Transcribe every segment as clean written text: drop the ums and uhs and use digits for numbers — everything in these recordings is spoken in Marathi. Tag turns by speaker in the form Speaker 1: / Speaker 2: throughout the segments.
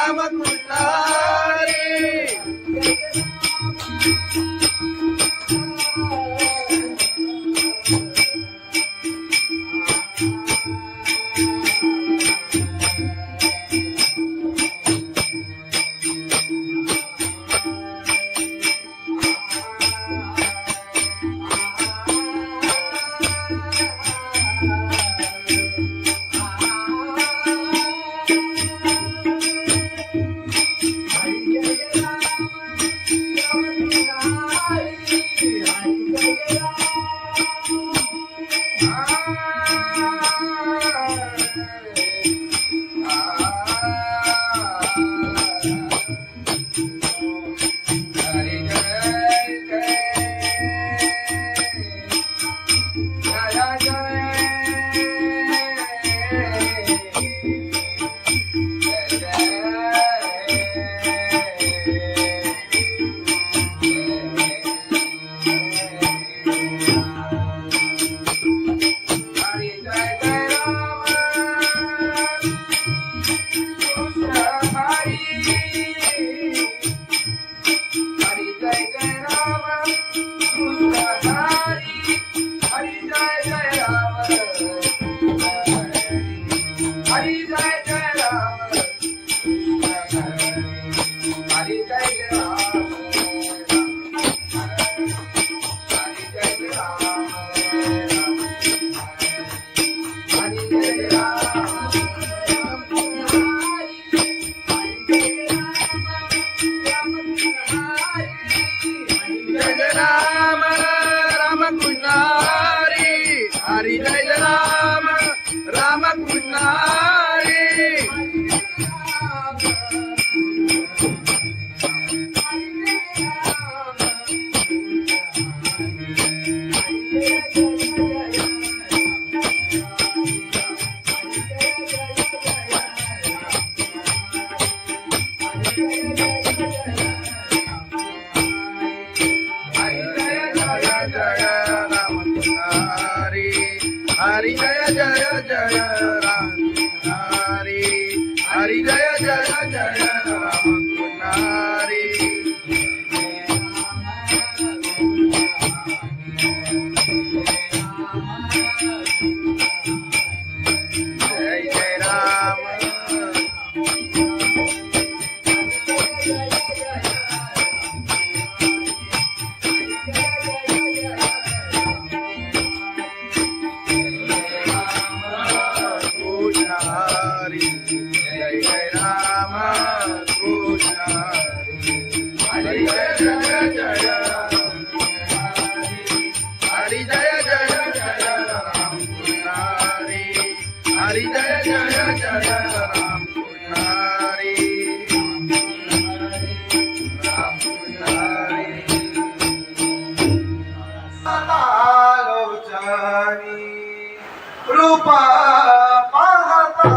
Speaker 1: रामकृष्ण हरी हरी जय राम रामकृष्ण हरी हरि जय जय जय राम हरि हरि जय जय जय राम हरि जय जय राम हरि जय जय राम कृष्ण हरि जय जय जय हरि जय जय जय राम कृष्ण हरि जय जय जय राम कृष्ण राम कृष्ण आलोचनी रूपा पाहता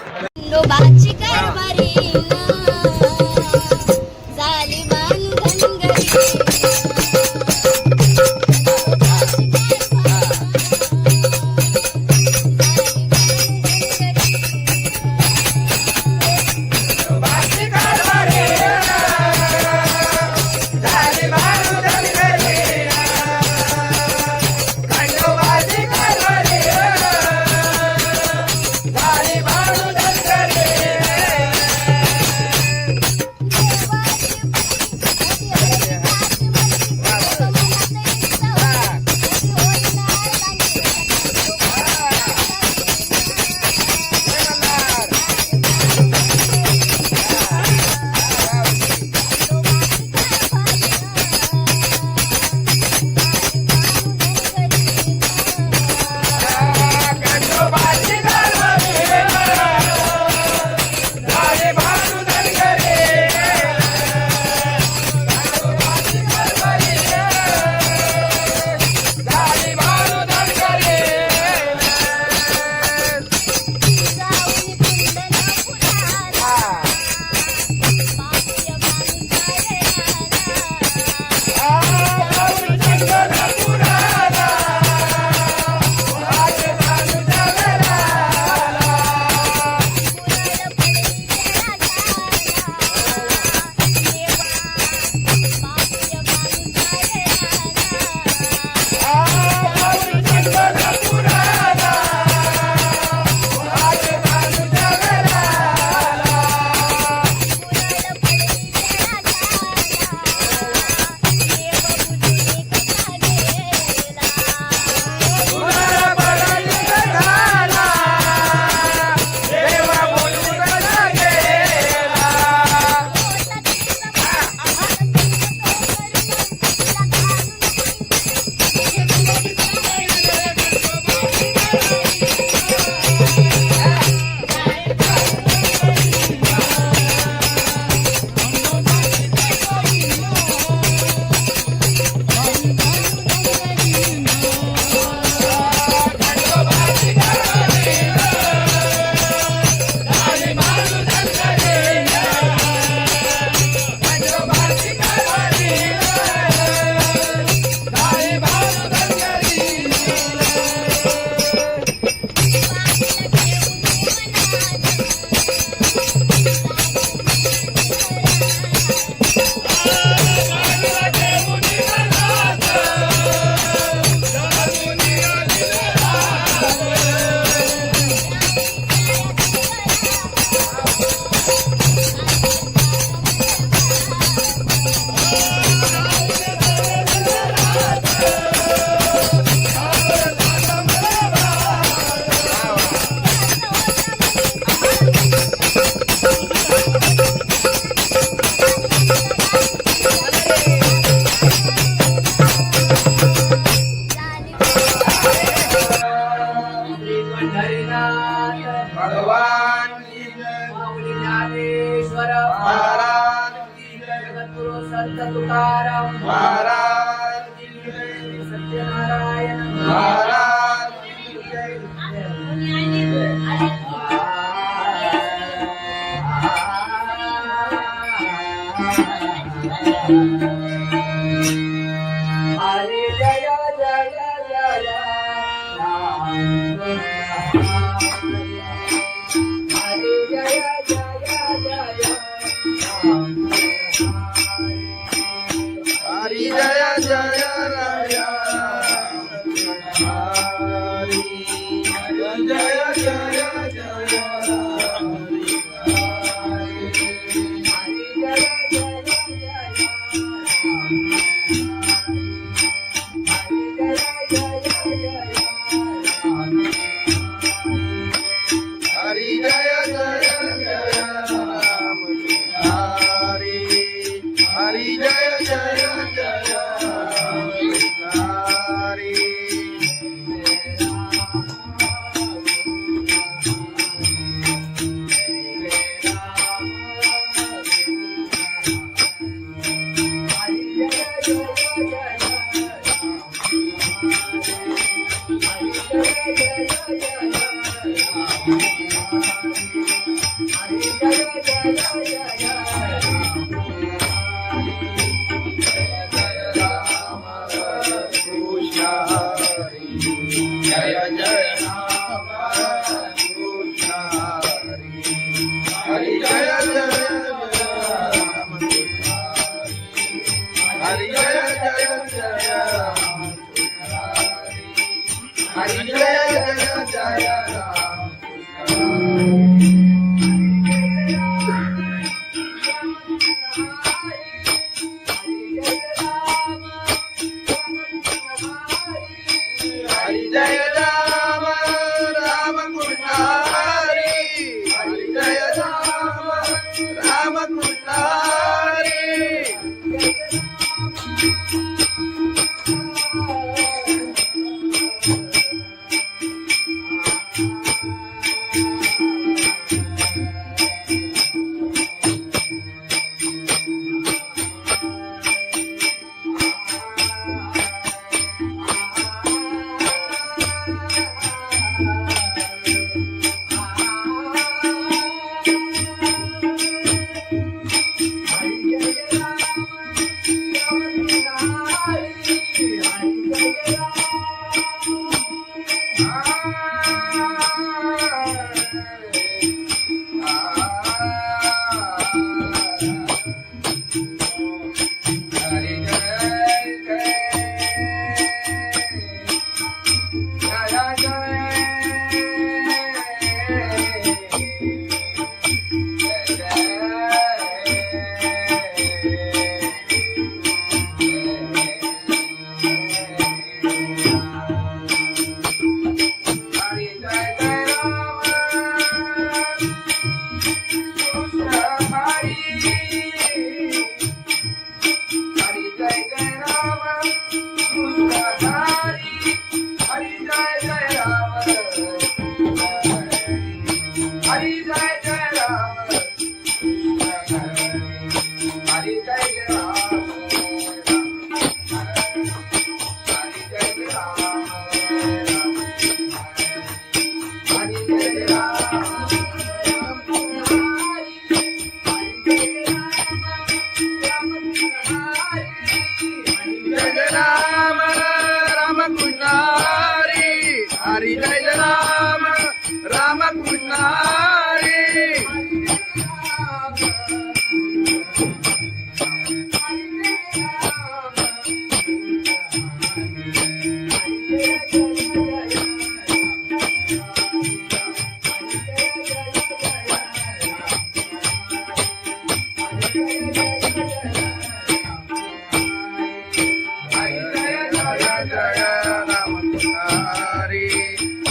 Speaker 2: खंडोबाची कारभारी झाली बांधन घरी
Speaker 3: खंडोबाची कारभारी
Speaker 1: भगवान की जय
Speaker 3: माऊली ज्ञानेश्वर
Speaker 1: महाराज की जय
Speaker 3: जगद्गुरु संत तुकाराम
Speaker 1: महाराज की जय
Speaker 3: सत्यनारायण
Speaker 1: महाराज की जय
Speaker 3: हरे जय जय जय राम हरे जय जय जय राम
Speaker 1: हरि जय जय राय हरि जय जय जय हरि जय जय जय राम हरि हरि जय जय जय राम हरि कृष्ण हरि जय जय राम कृष्ण हरि जय जय राम हरि जय जय जय राम हरि जय जय जय राम हरि जय राम राम कृष्ण हरि हरि जय राम राम कृष्ण हरि हरि जय राम राम कृष्ण हरि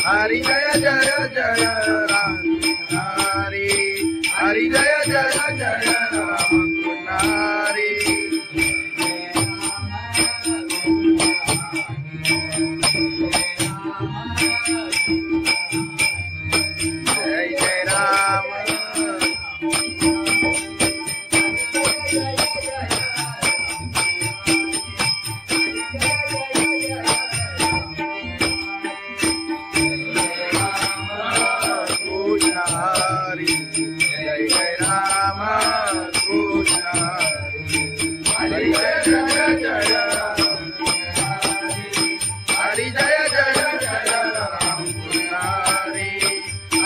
Speaker 1: हरि जय जय जय राम हरि हरि जय जय जय राम हरि जय जय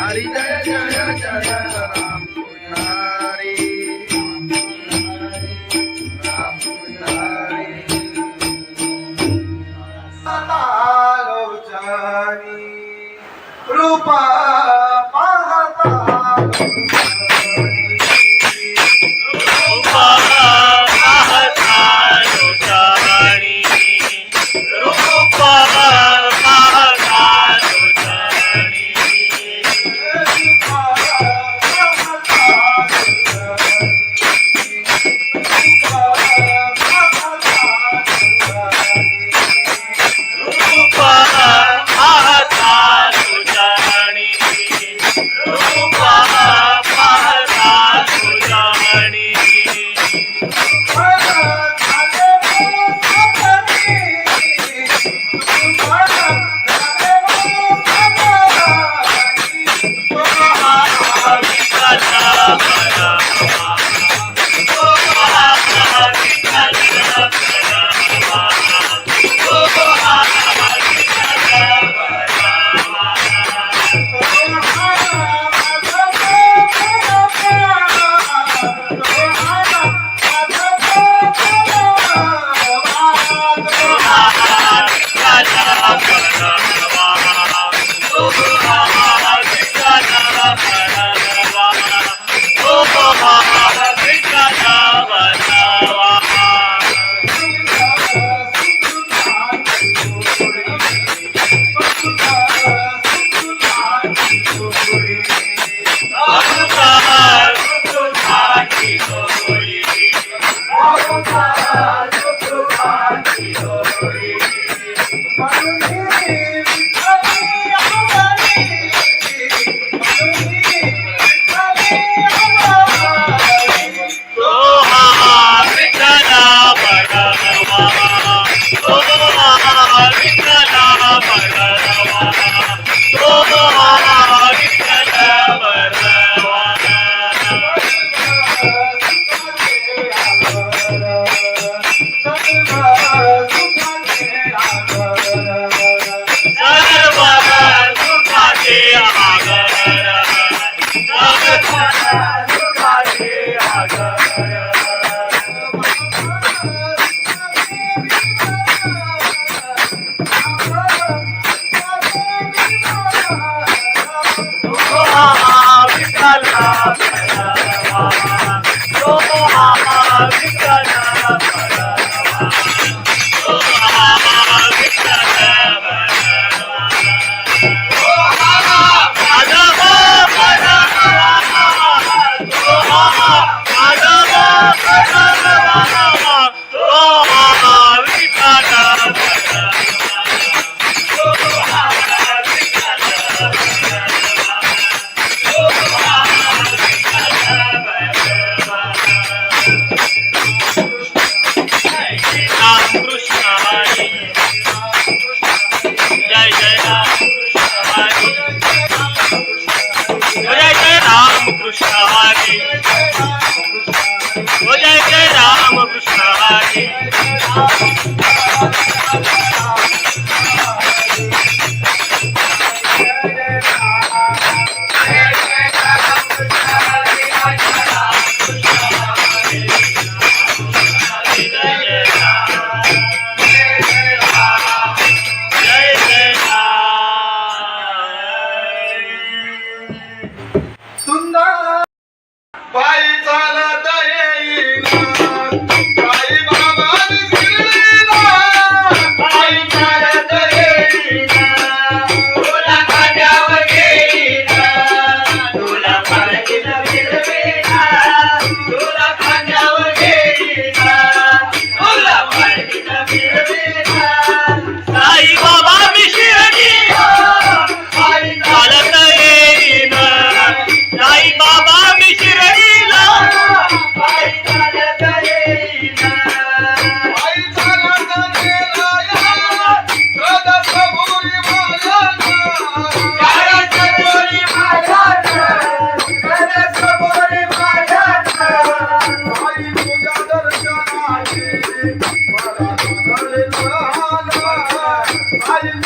Speaker 1: हरी जय जय जय राम पुजारी राम पुजारी लोचनी रूपा पाहता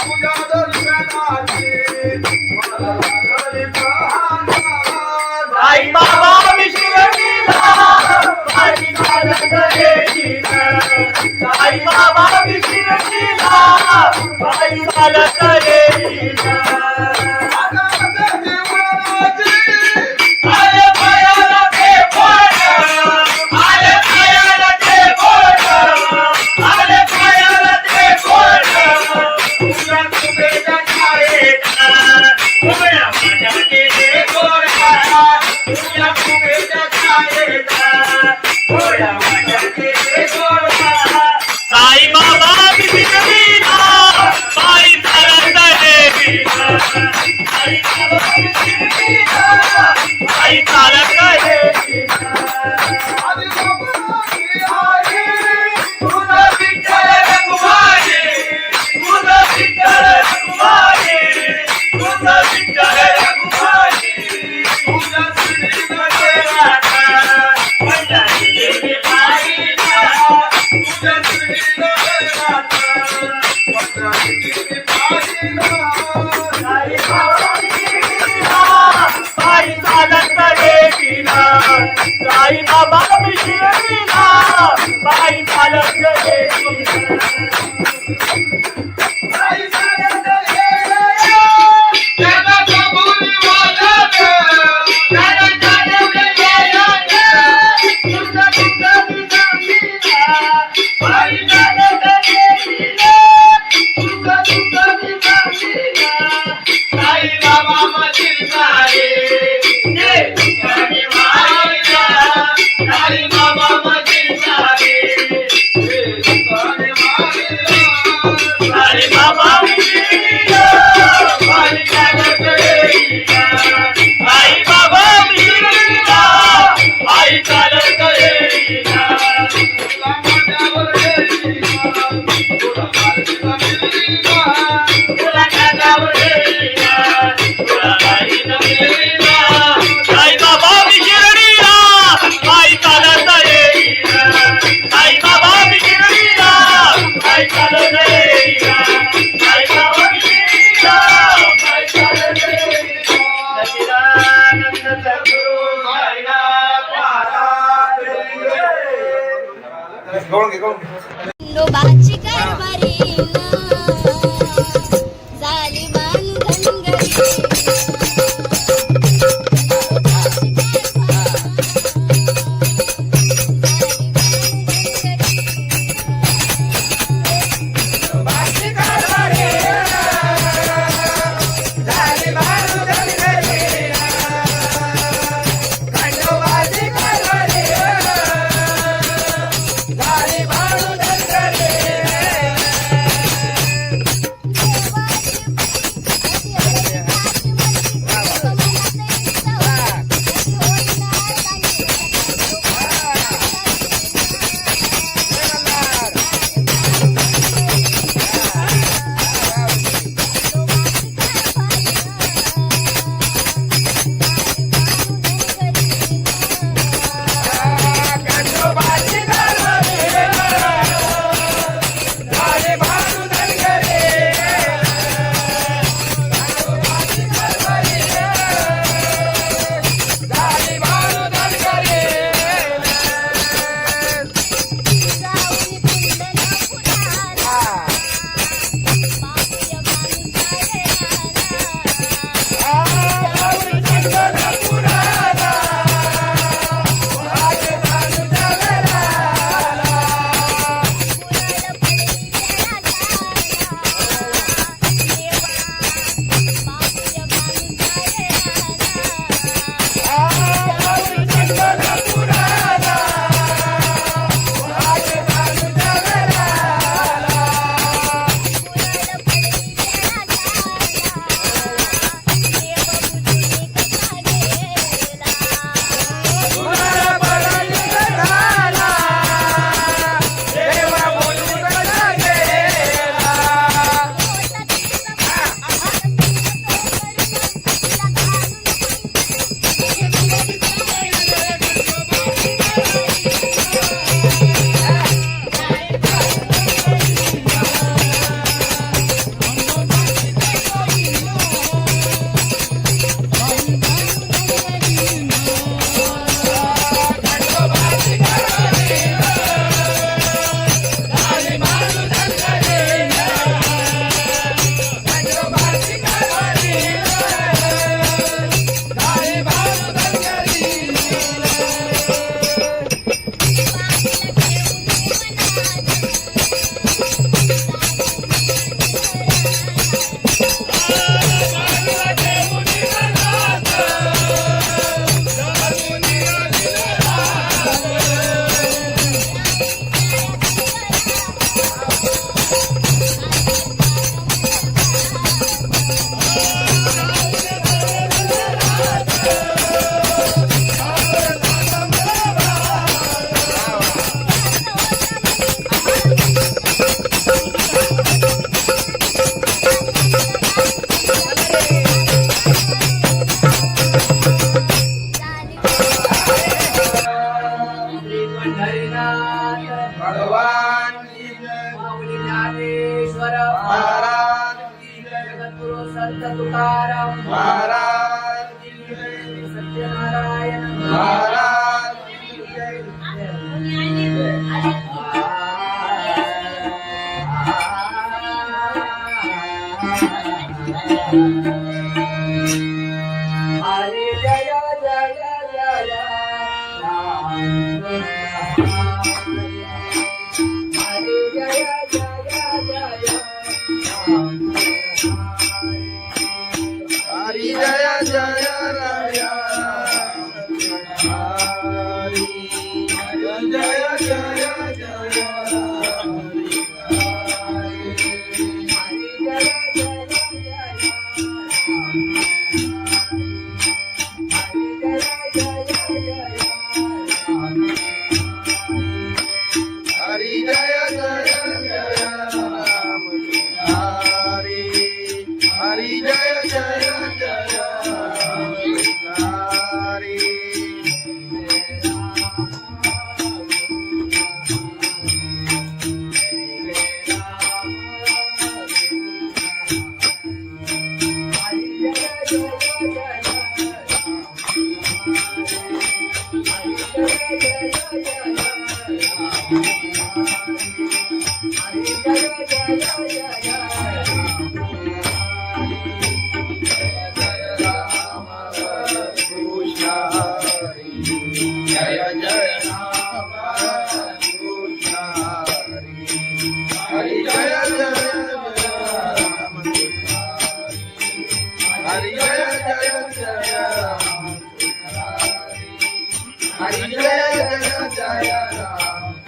Speaker 1: तुझ्या दर्शनाची मला लागली साई बाबा विशिरणीला बाई चालत येईना साई बाबा विशिरणीला बाई चालत येईना आले पायाला ते बोट आले पायाला ते बोट आले पायाला ते बोट तुझ्या कुबेच्या छायेत उभ्या माझ्या केले गोरा तुझ्या कुबेच्या छायेत उभ्या माझ्या केले गोरा साई बाबा विशिरणीला बाई चालत येईना साई बाबा विशिरणीला बाई चालत येईना तुझा विठ्ठल रघुमाई तुझा विठ्ठल रघुमाई तुझा विठ्ठल रघुमाई तुझा श्रीनाथ पंढरी गेली पायीला तुझा श्रीनाथ पंढरी गेली पायीला साई बाबा विशिरणीला बाई चालत येईना साई बाबा विशिरणीला बाई चालत येईना साई चालत येईना त्याला कबूल वालत त्याला चालत येईना तुझा तुझा विसामीला बाई चालत येईना तुझा तुझा विसामीला साई बाबा मधील सारे जे तुझ्याने मायला साई बाबा मधील सारे जे तुझ्याने मायला साई बाबा विशिरणीला बाई चालत येईना साई बाबा विशिरणीला बाई चालत येईना तुला माझ्यावर येईना तुला माझ्यावर येईना तुला माझ्यावर येईना तुला माझ्यावर येईना साई बाबा विशिरणीला बाई चालत येईना साई बाबा विशिरणीला बाई चालत येईना साई बाबा विशिरणीला बाई चालत येईना सच्चिदानंद सद्गुरु साईनाथ महाराज
Speaker 2: खंडोबाची कारभारी झाली बांधनगरी
Speaker 1: महाराज की जय.
Speaker 3: हरे जय जय जय राम हरे जय जय जय राम
Speaker 1: हरि जय जय राया हरि जय जय जय हरि जय जय जय राम हरि हरि जय जय जय राम हरि जय जय राम कृष्ण हरि जय जय राम हरि जय जय जय राम हरि जय जय जय राम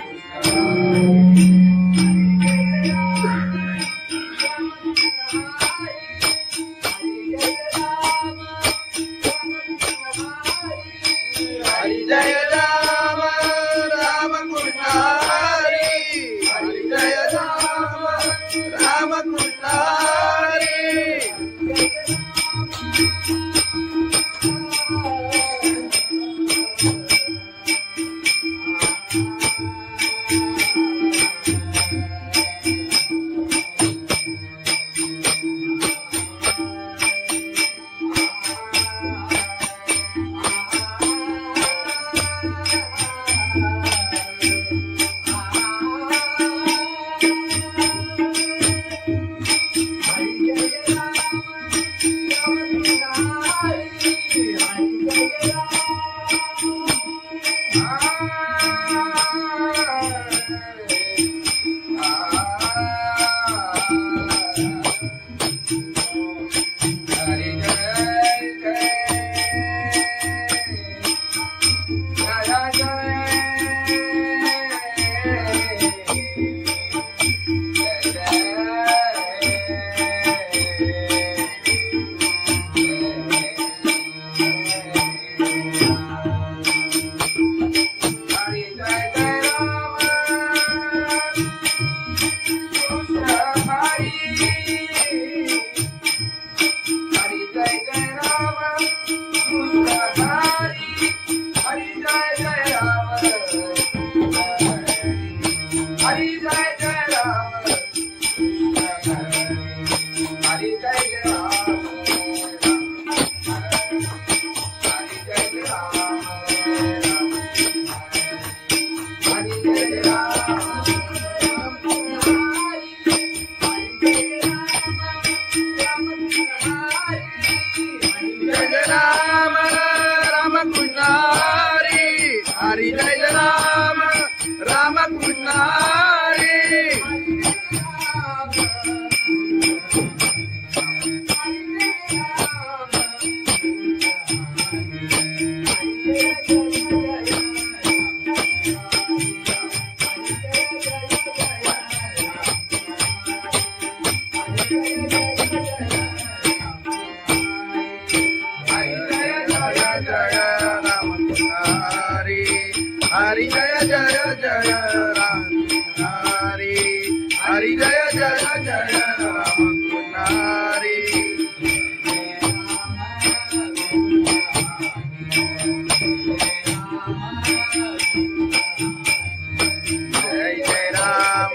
Speaker 1: हरि जय राम राम कृष्ण हरि हरि जय राम राम कृष्ण हरि हरि जय राम राम कृष्ण हरि हरि जय जय जय राम हरि हरि जय जय जय राम हरि जय जय राम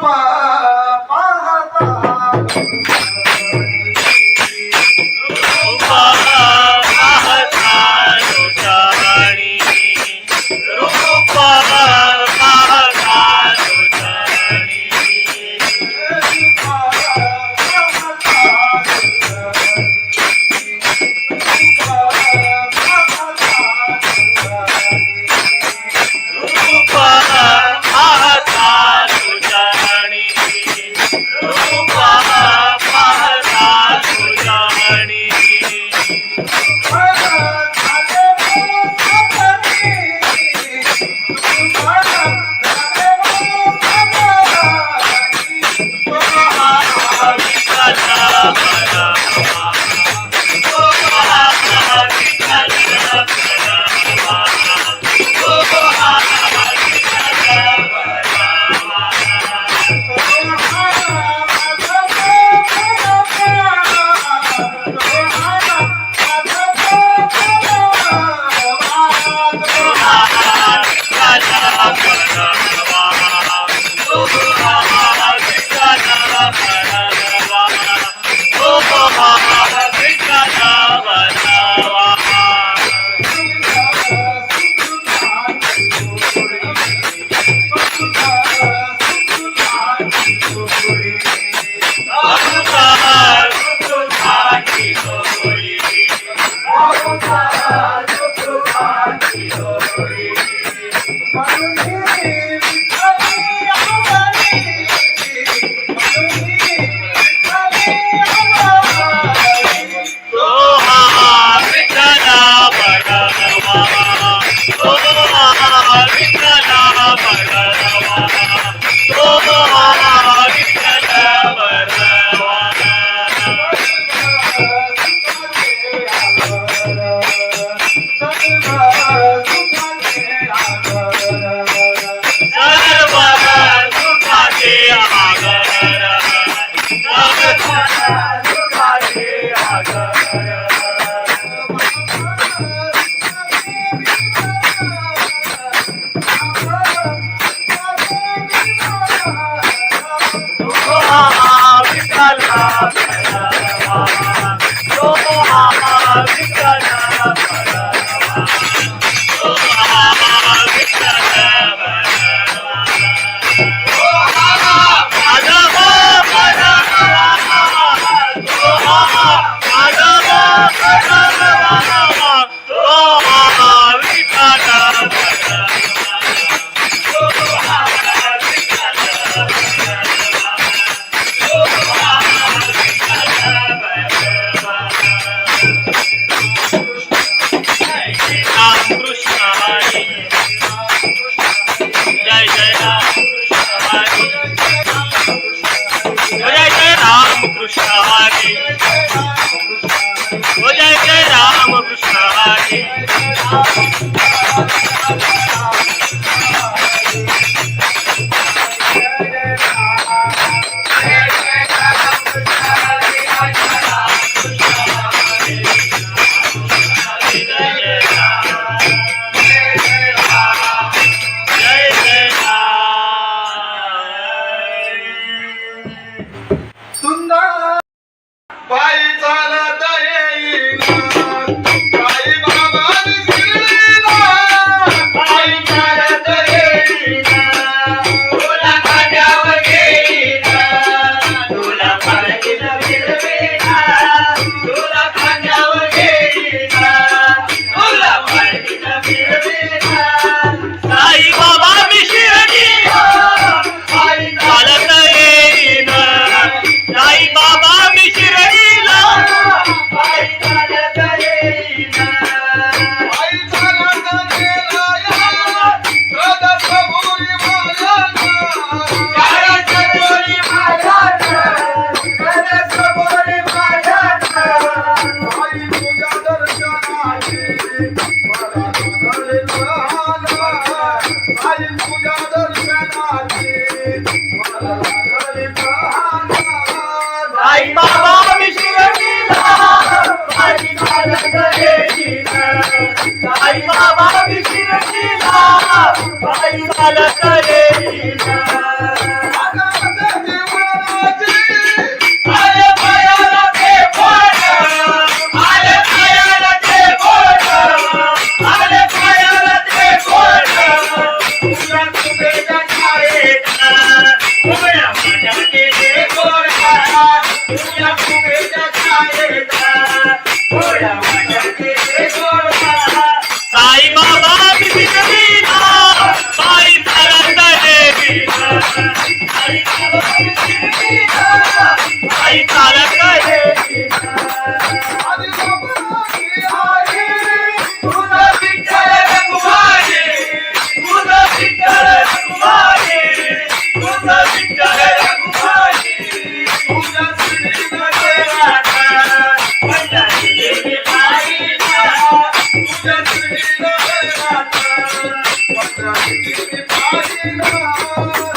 Speaker 1: रूप पाहता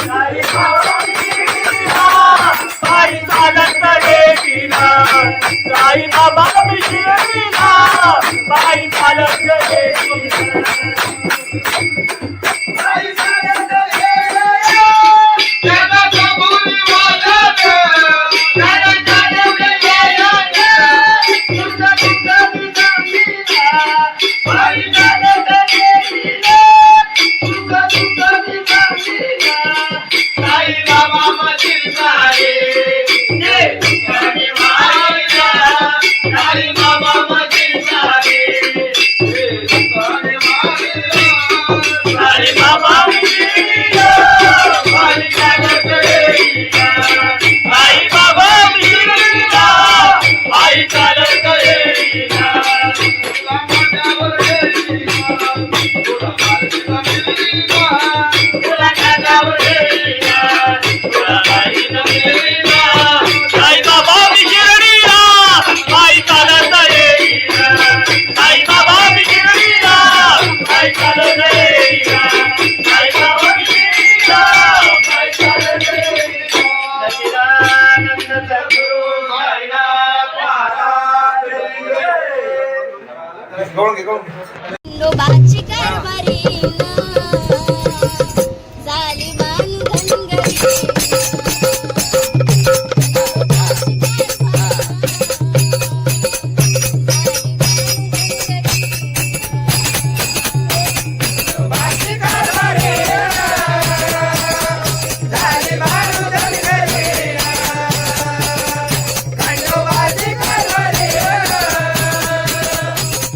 Speaker 3: साई बाबा मिशिरीला पायी चालत येतीला साई बाबा मिशिरीला पायी चालत येतीला
Speaker 2: खंडोबाची कारभारी झाली बांधनगरी
Speaker 1: खंडोबाची कारभारी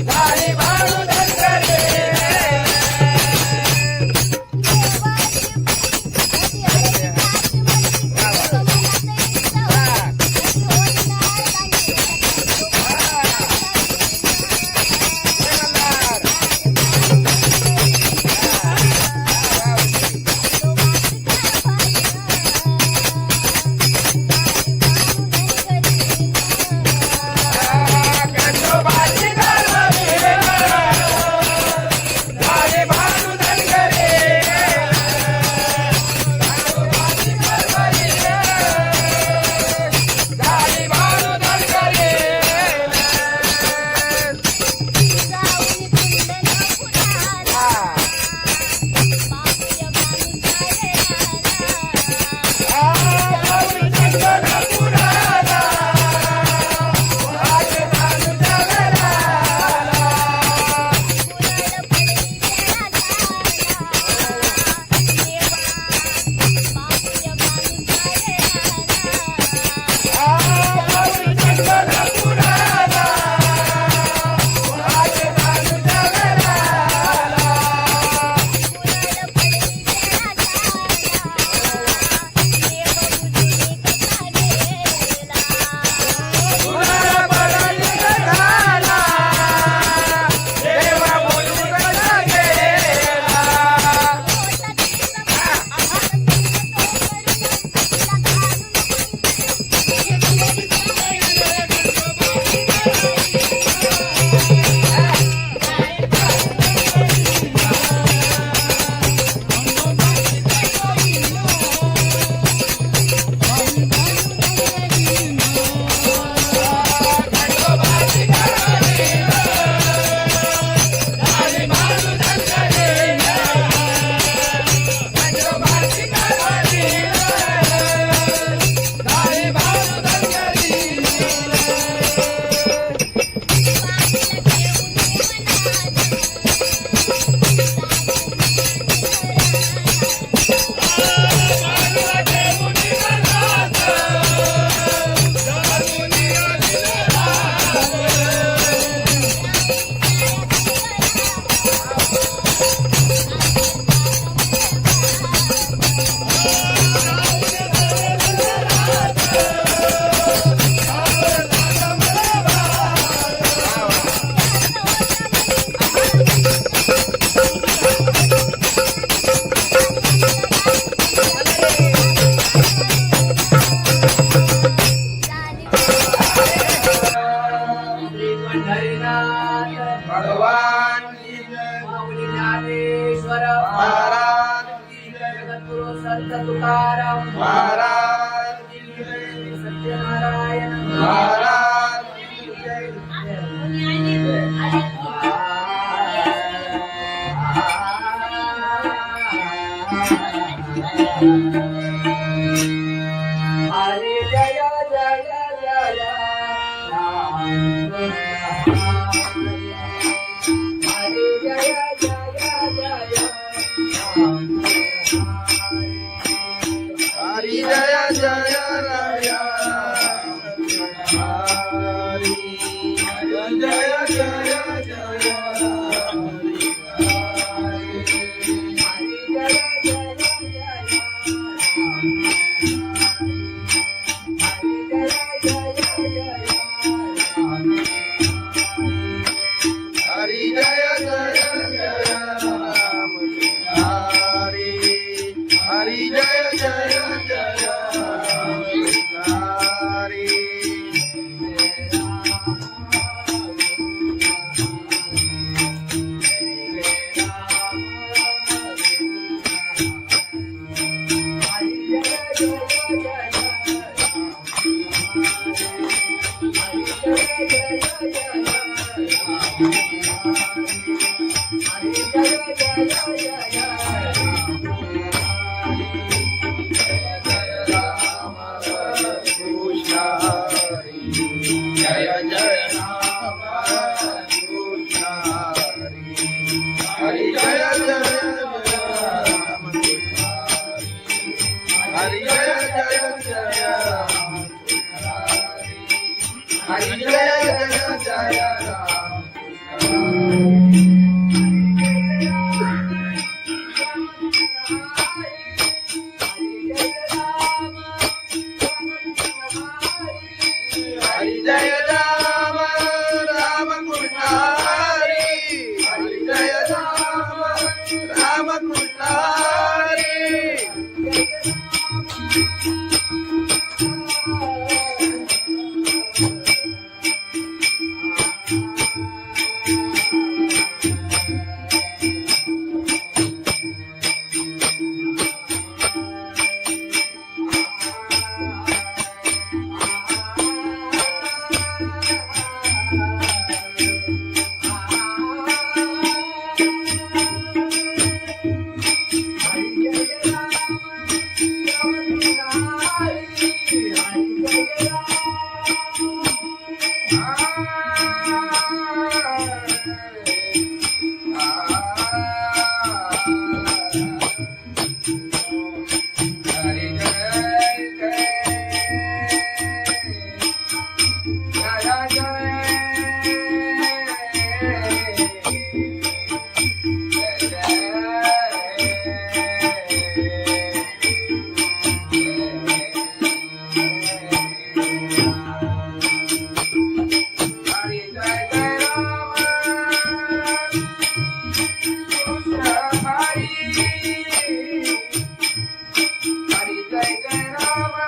Speaker 1: झाली बाळूदनगरी
Speaker 3: समर्थ तुकाराम
Speaker 1: महाराज की जय.
Speaker 3: सत्यनारायण
Speaker 1: महाराज की जय.
Speaker 3: हरे जय जय जय राम हरे जय जय जय राम
Speaker 1: हरि जय जय राय. हरि जय जय जय हरि जय जय जय राम. हरि हरि जय जय जय हरि. कृष्ण हरि जय जय राम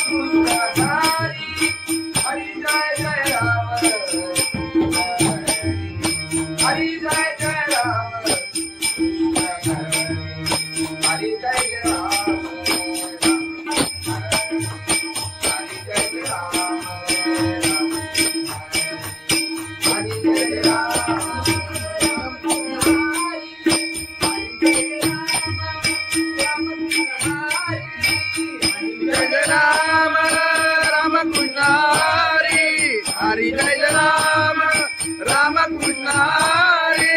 Speaker 1: कृष्ण हरि. हरि जय जय राम हरि जय जय राम. हरि जय जय राम. हरि जय राम राम कृष्ण हरि. हरि जय राम राम कृष्ण हरि.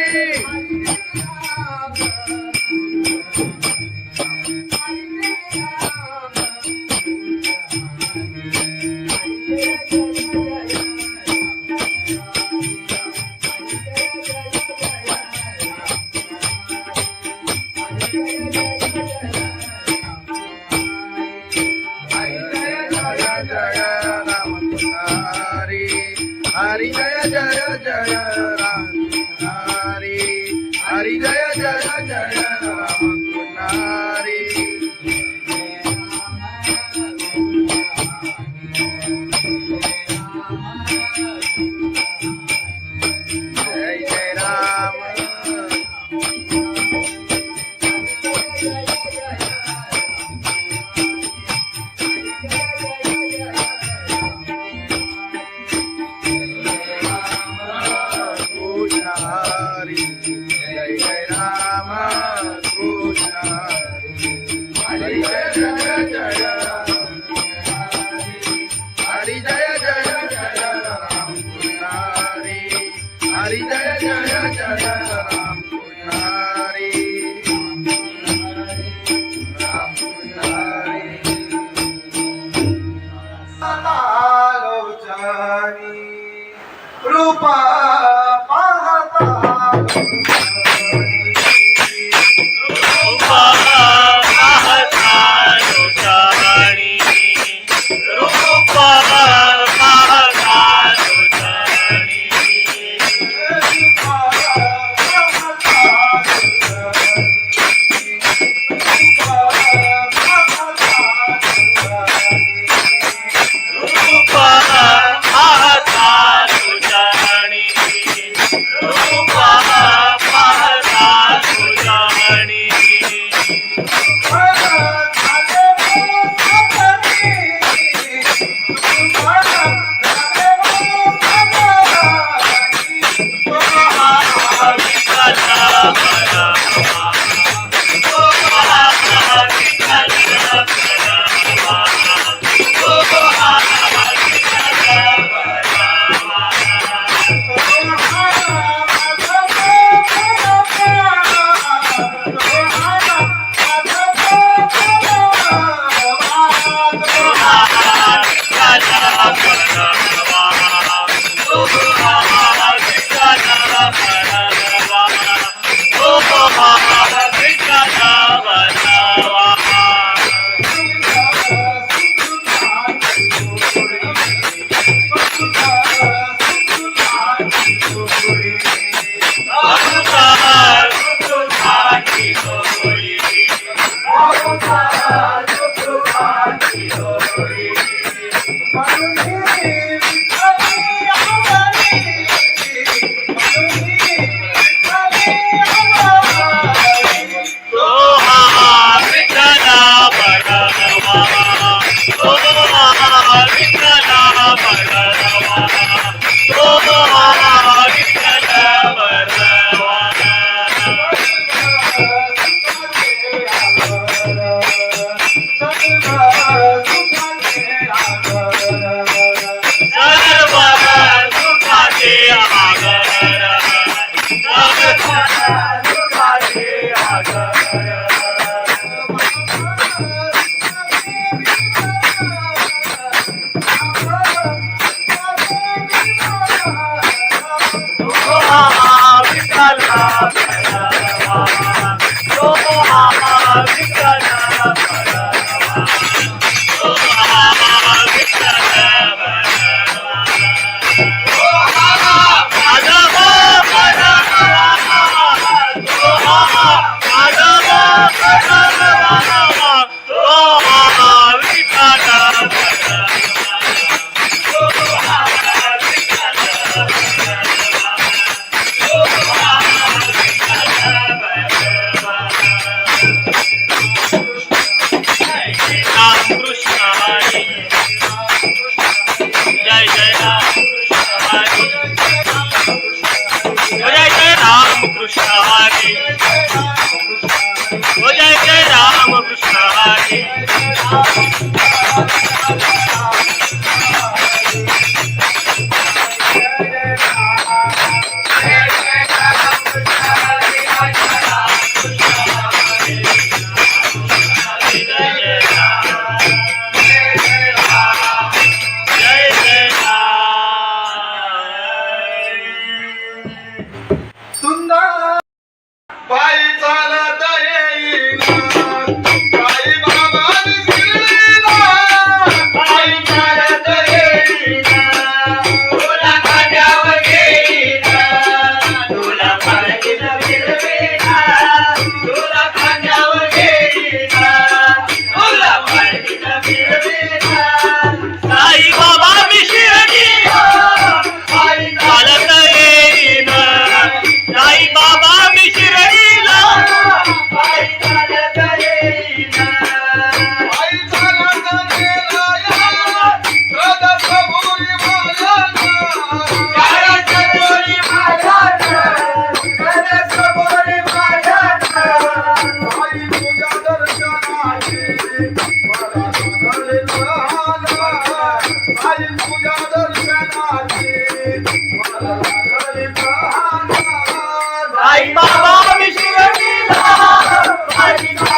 Speaker 1: हरि जय राम राम कृष्ण हरि हरि जय जय जय राम हरि हरि जय जय जय राम हरि जय जय राम कृष्ण हरी जय जय जय हरी जय जय जय राम कृष्ण हरी जय जय जय राम कृष्ण राम कृष्ण आलोचनी रूपा पाहता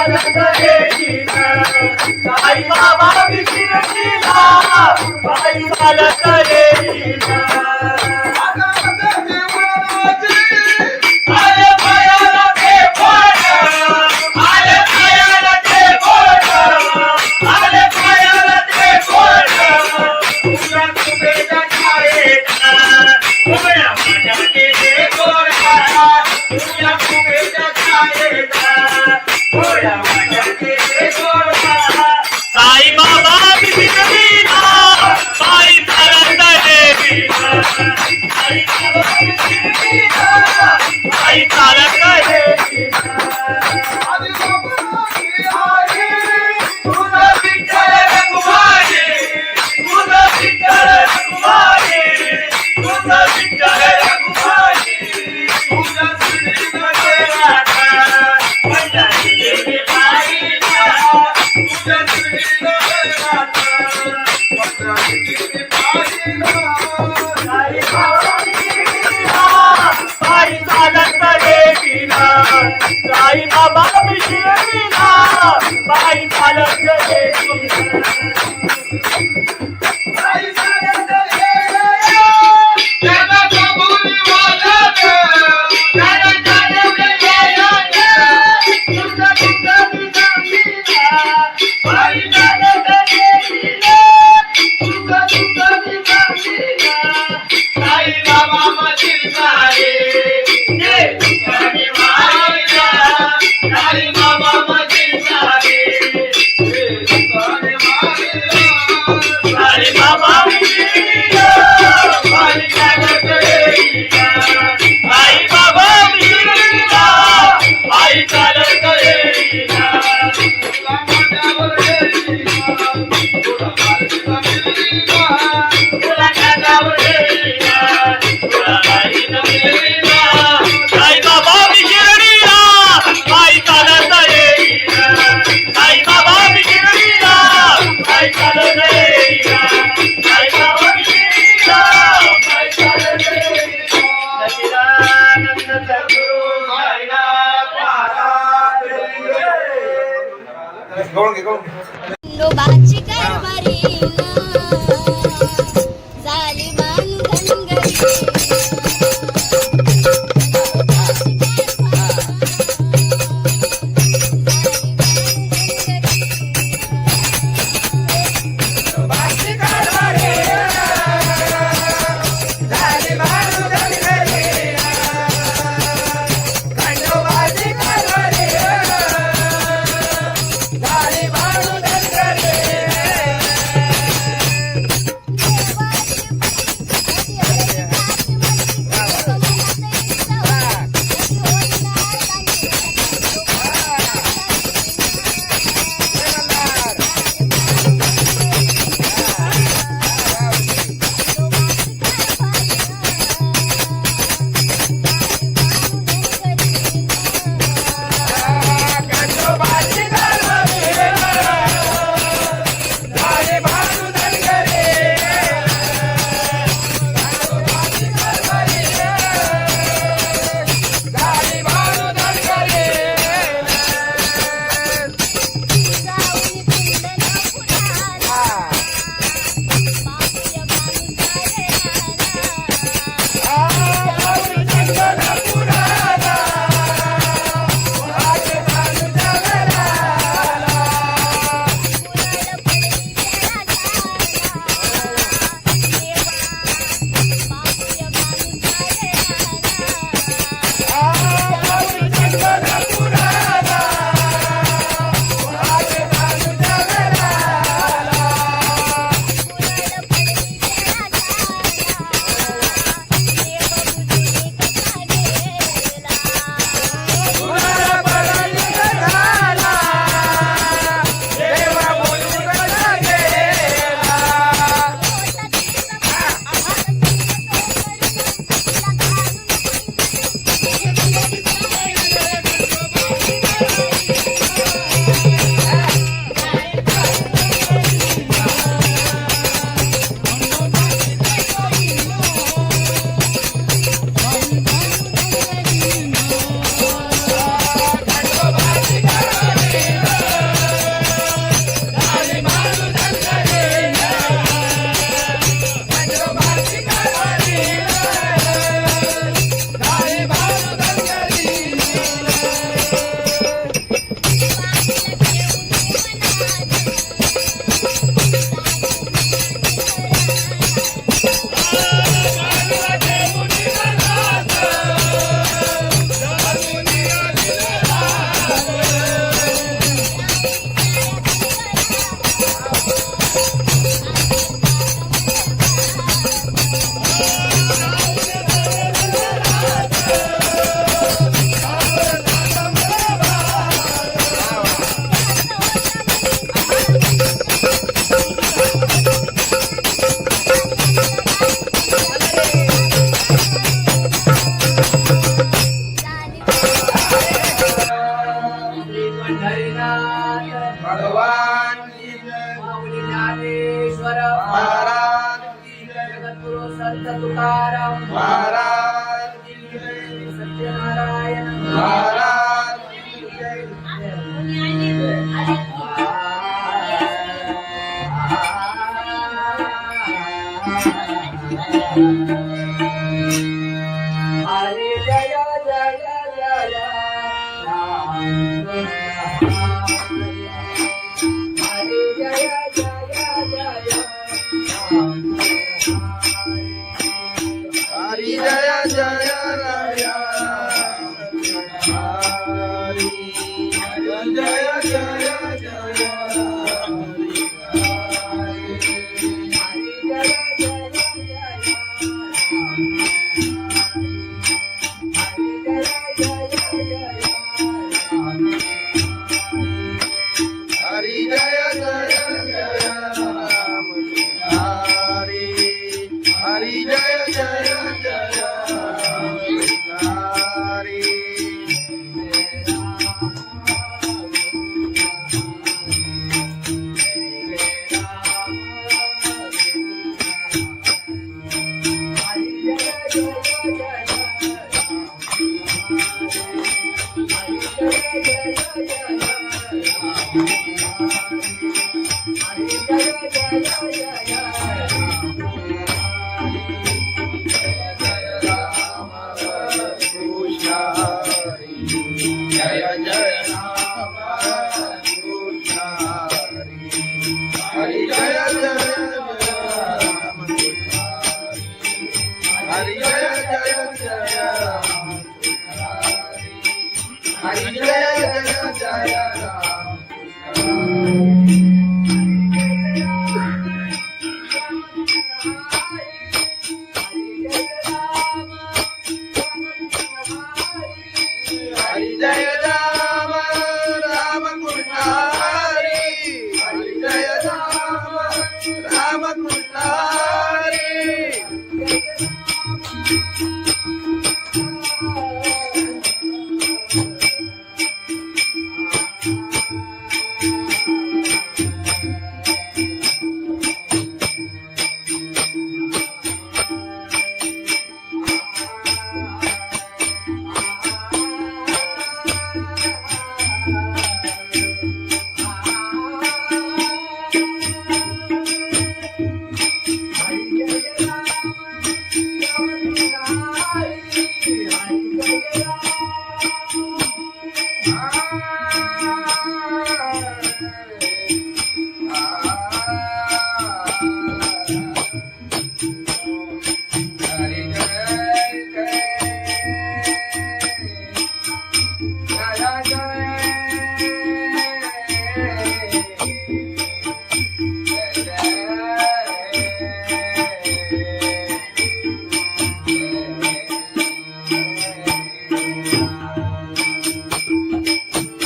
Speaker 3: चालत येईना साई बाबा विशिरतीला पायी चालत येईना आले पायाला ते बोट आले पायाला ते बोट आले पायाला ते बोट तुझ्या तुझ्या छायेचा उघड्या माझ्या केले गोरा तुझ्या तुझ्या छायेचा उघड्या माझ्या केले गोरा साई बाबा विशिरतीला पायी चालत येईना साई बाबा विशिरतीला पायी चालत येईना तुझं विठ्ठल रघुमाई तुझं विठ्ठल रघुमाई तुझं विठ्ठल रघुमाई तुझ्या श्रीनगरात पंढरी गेली पायीला तुझ्या श्रीनगरात पंढरी गेली पायीला साई बाबा विशिरतीला पायी चालत येईना साई बाबा विशिरतीला पायी चालत येईना पायी चालत येईना त्याला कबुली वाजत त्याला चालवलं येईना तुझं तुझं सांगीला पायी चालत येईना तुझं तुझं सांगीला साई बाबा मशील सारे जे तुझ्याने मायला साई बाबा मशील सारे जे तुझ्याने मायला साई बाबा विशिरतीला पायी चालत येईना साई बाबा विशिरतीला पायी चालत येईना तुला माझ्यावर येईना तुला माझ्यावर येईना तुला माझ्यावर येईना तुला माझ्यावर येईना साई बाबा विशिरतीला पायी चालत येईना साई बाबा विशिरतीला पायी चालत येईना साई बाबा विशिरतीला पायी चालत येईना सच्चिदानंद सद्गुरु साईनाथ महाराज
Speaker 1: गवळण घे, गवळण घे.
Speaker 2: खंडोबाची कारभारी झाली बांधन घरी
Speaker 3: पंढरीनाथ
Speaker 1: भगवान की जय
Speaker 3: माऊली ज्ञानेश्वर
Speaker 1: महाराज की जय
Speaker 3: जगद्गुरु संत तुकाराम
Speaker 1: महाराज की जय
Speaker 3: सत्यनारायण
Speaker 1: महाराज की जय
Speaker 3: हरे जय जय जय राम हरे जय जय जय राम
Speaker 1: हरि जय जय राय हरि जय जय जय हरि जय जय जय राम हरि हरि जय जय जय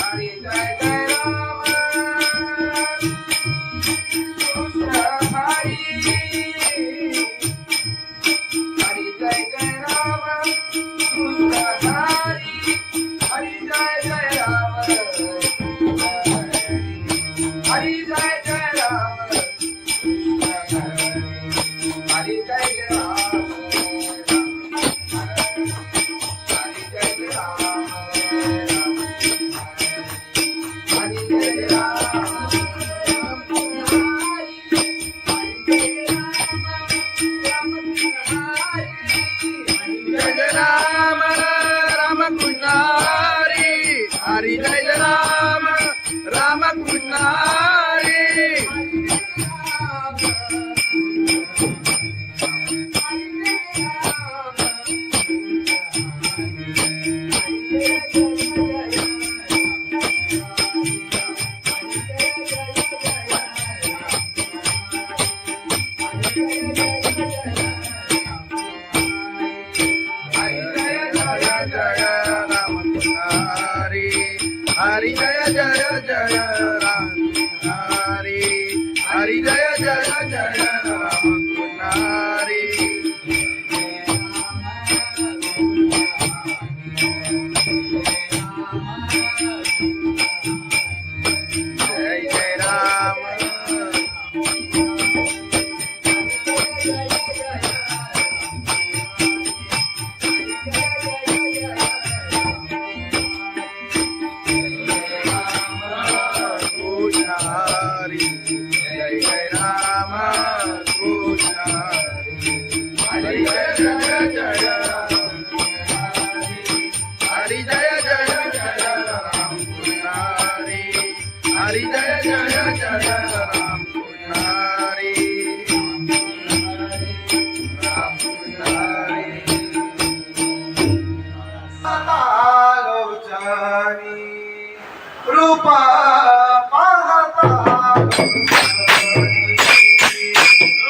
Speaker 1: हरि जय जय राम कृष्ण हरि जय जय राम हरि जय जय जय राम हरि जय जय जय राम हरि जय राम राम कृष्ण हरि हरि जय राम राम कृष्ण हरि हरि जय राम राम कृष्ण हरि हरि जय जय जय राम हरि हरि जय जय जय राम हरि हरी जय जय जय राम पुजारी राम पुजारी लोचनी रूपा पाहता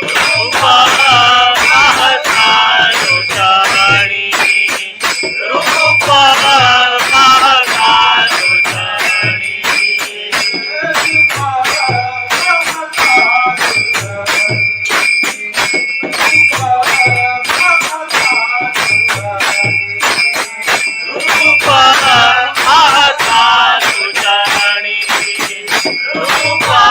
Speaker 4: रूपा पाहता लोचनी रूपा पाहता लोचनी रूपा पाहता लोचनी रूपा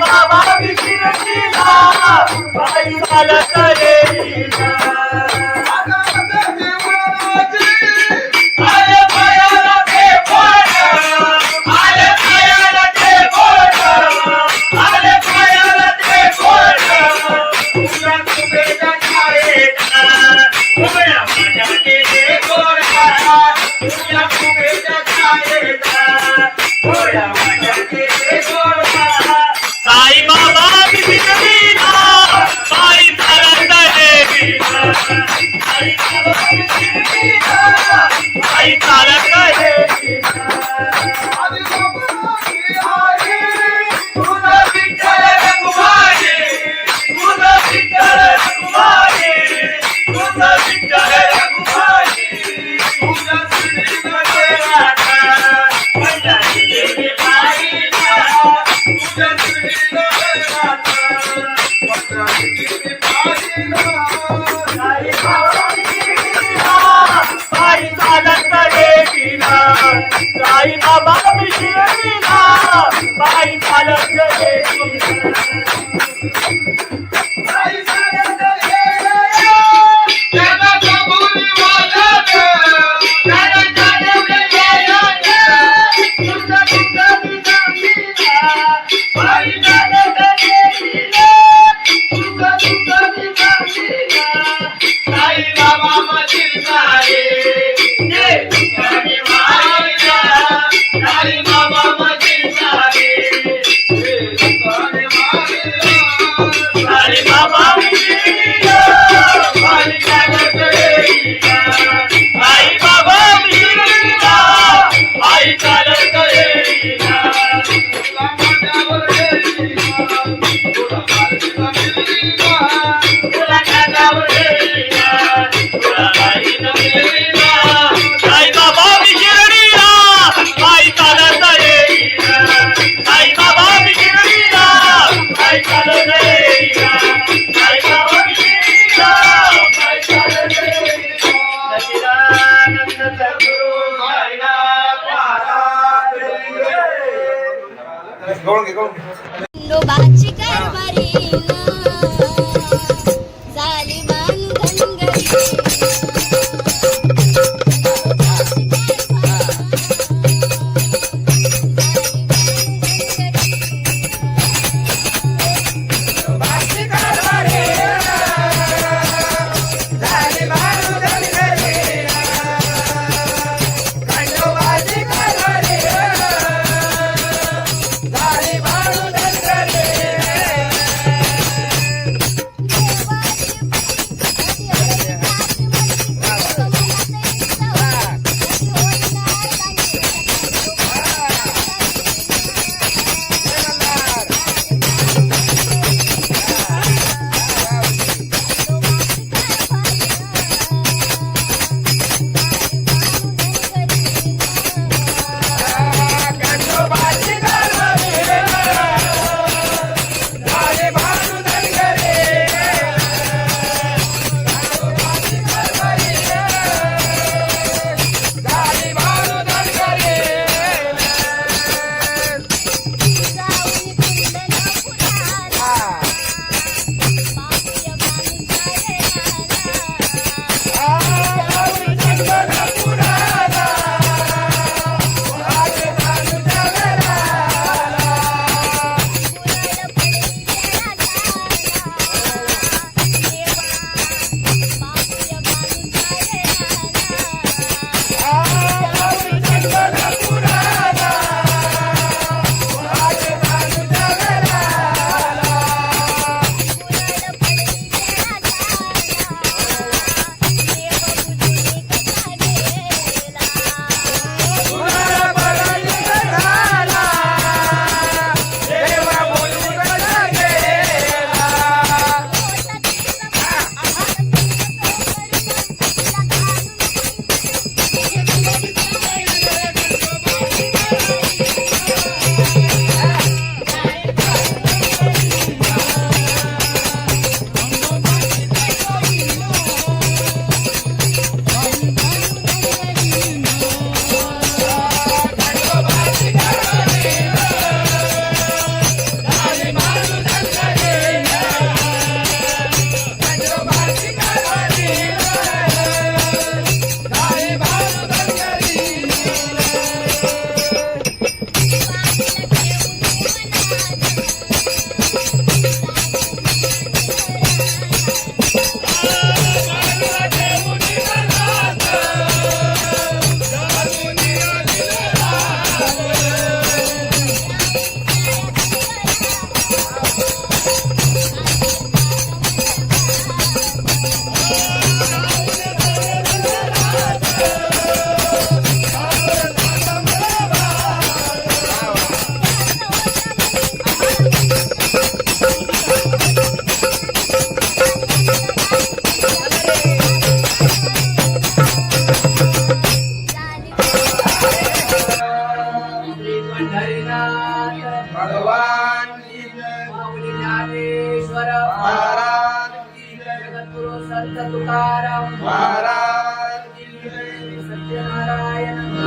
Speaker 4: बाबा विशिरतीला बाई चालत येईना आले पायाला ते बोट आले पायाला ते बोट आले पायाला ते बोट तुझ्या कुबेच्या छायेत उभ्या माझ्या गेले गोरा तुझ्या कुबेच्या छायेत उभ्या माझ्या गेले गोरा साई बाबा विशिरतीला बाई चालत येईना साई बाबा विशिरतीला बाई चालत येईना तुझा विठ्ठल रघुमाई तुझा विठ्ठल रघुमाई तुझा विठ्ठल रघुमाई तुझा श्रीनगर राधा पंढरी देवी बाईला तुझा श्रीनगर राधा पंढरी देवी बाईला साई बाबा विशिरतीला बाई चालत येईना साई बाबा विशिरतीला बाई चालत येईना साई चालत येईना त्याला कबुली वाजत त्याला चालवले येईना तुझा तुझा विजामीला बाई चालत येईना तुझा तुझा विजामीला साई बाबा मधील सारे जे तुझ्याने मारिला साई बाबा मधील सारे जे तुझ्याने मारिला साई बाबा विशिरतीला बाई चालत येईना साई बाबा विशिरतीला बाई चालत येईना तुला माझ्यावर येईना तुला माझ्यावर येईना तुला माझ्यावर येईना तुला माझ्यावर येईना साई बाबा विशिरतीला बाई चालत येईना साई बाबा विशिरतीला बाई चालत येईना साई बाबा विशिरतीला बाई चालत येईना सच्चिदानंद सद्गुरु साईनाथ महाराज
Speaker 2: खंडोबाची कारभारी झाली बांधनगरी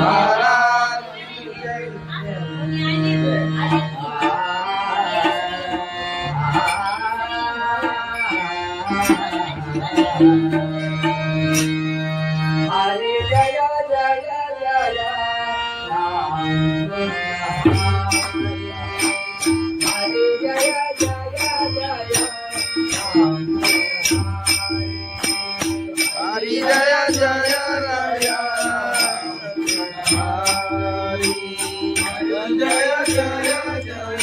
Speaker 1: महाराज की जय.
Speaker 3: हरे जय जय जय राम हरे जय जय जय राम
Speaker 1: हरि जय जय राया हरि जय जय जय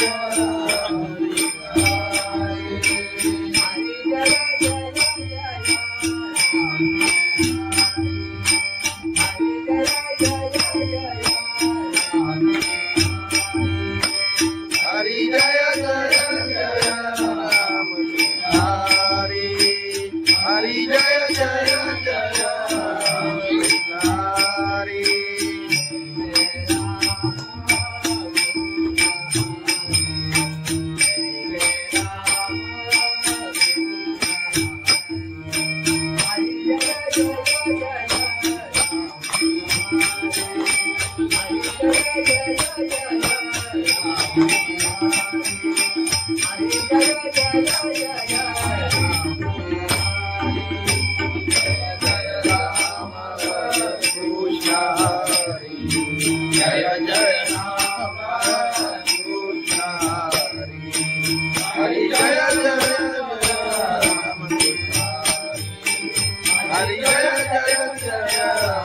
Speaker 1: हरि जय जय जय राम हरि हरि जय जय जय राम हरि जय जय राम कृष्ण हरि जय जय राम हरि जय जय जय राम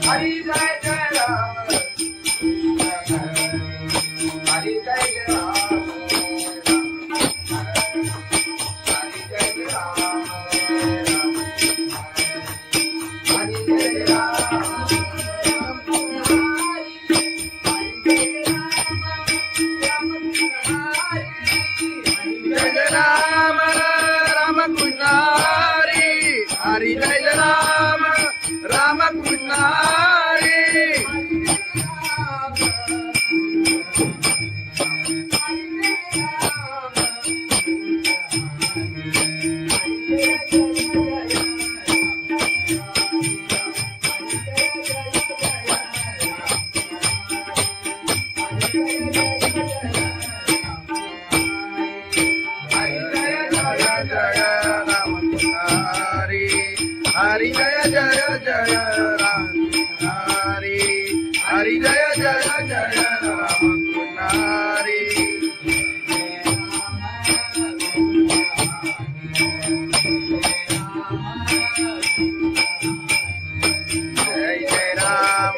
Speaker 1: हरि जय जय जय राम हरि जय राम राम कृष्ण हरि हरि जय राम राम कृष्ण हरि हरि जय राम राम कृष्ण हरि हरि जय जय जय राम हरि हरि जय जय जय राम हरि जय जय राम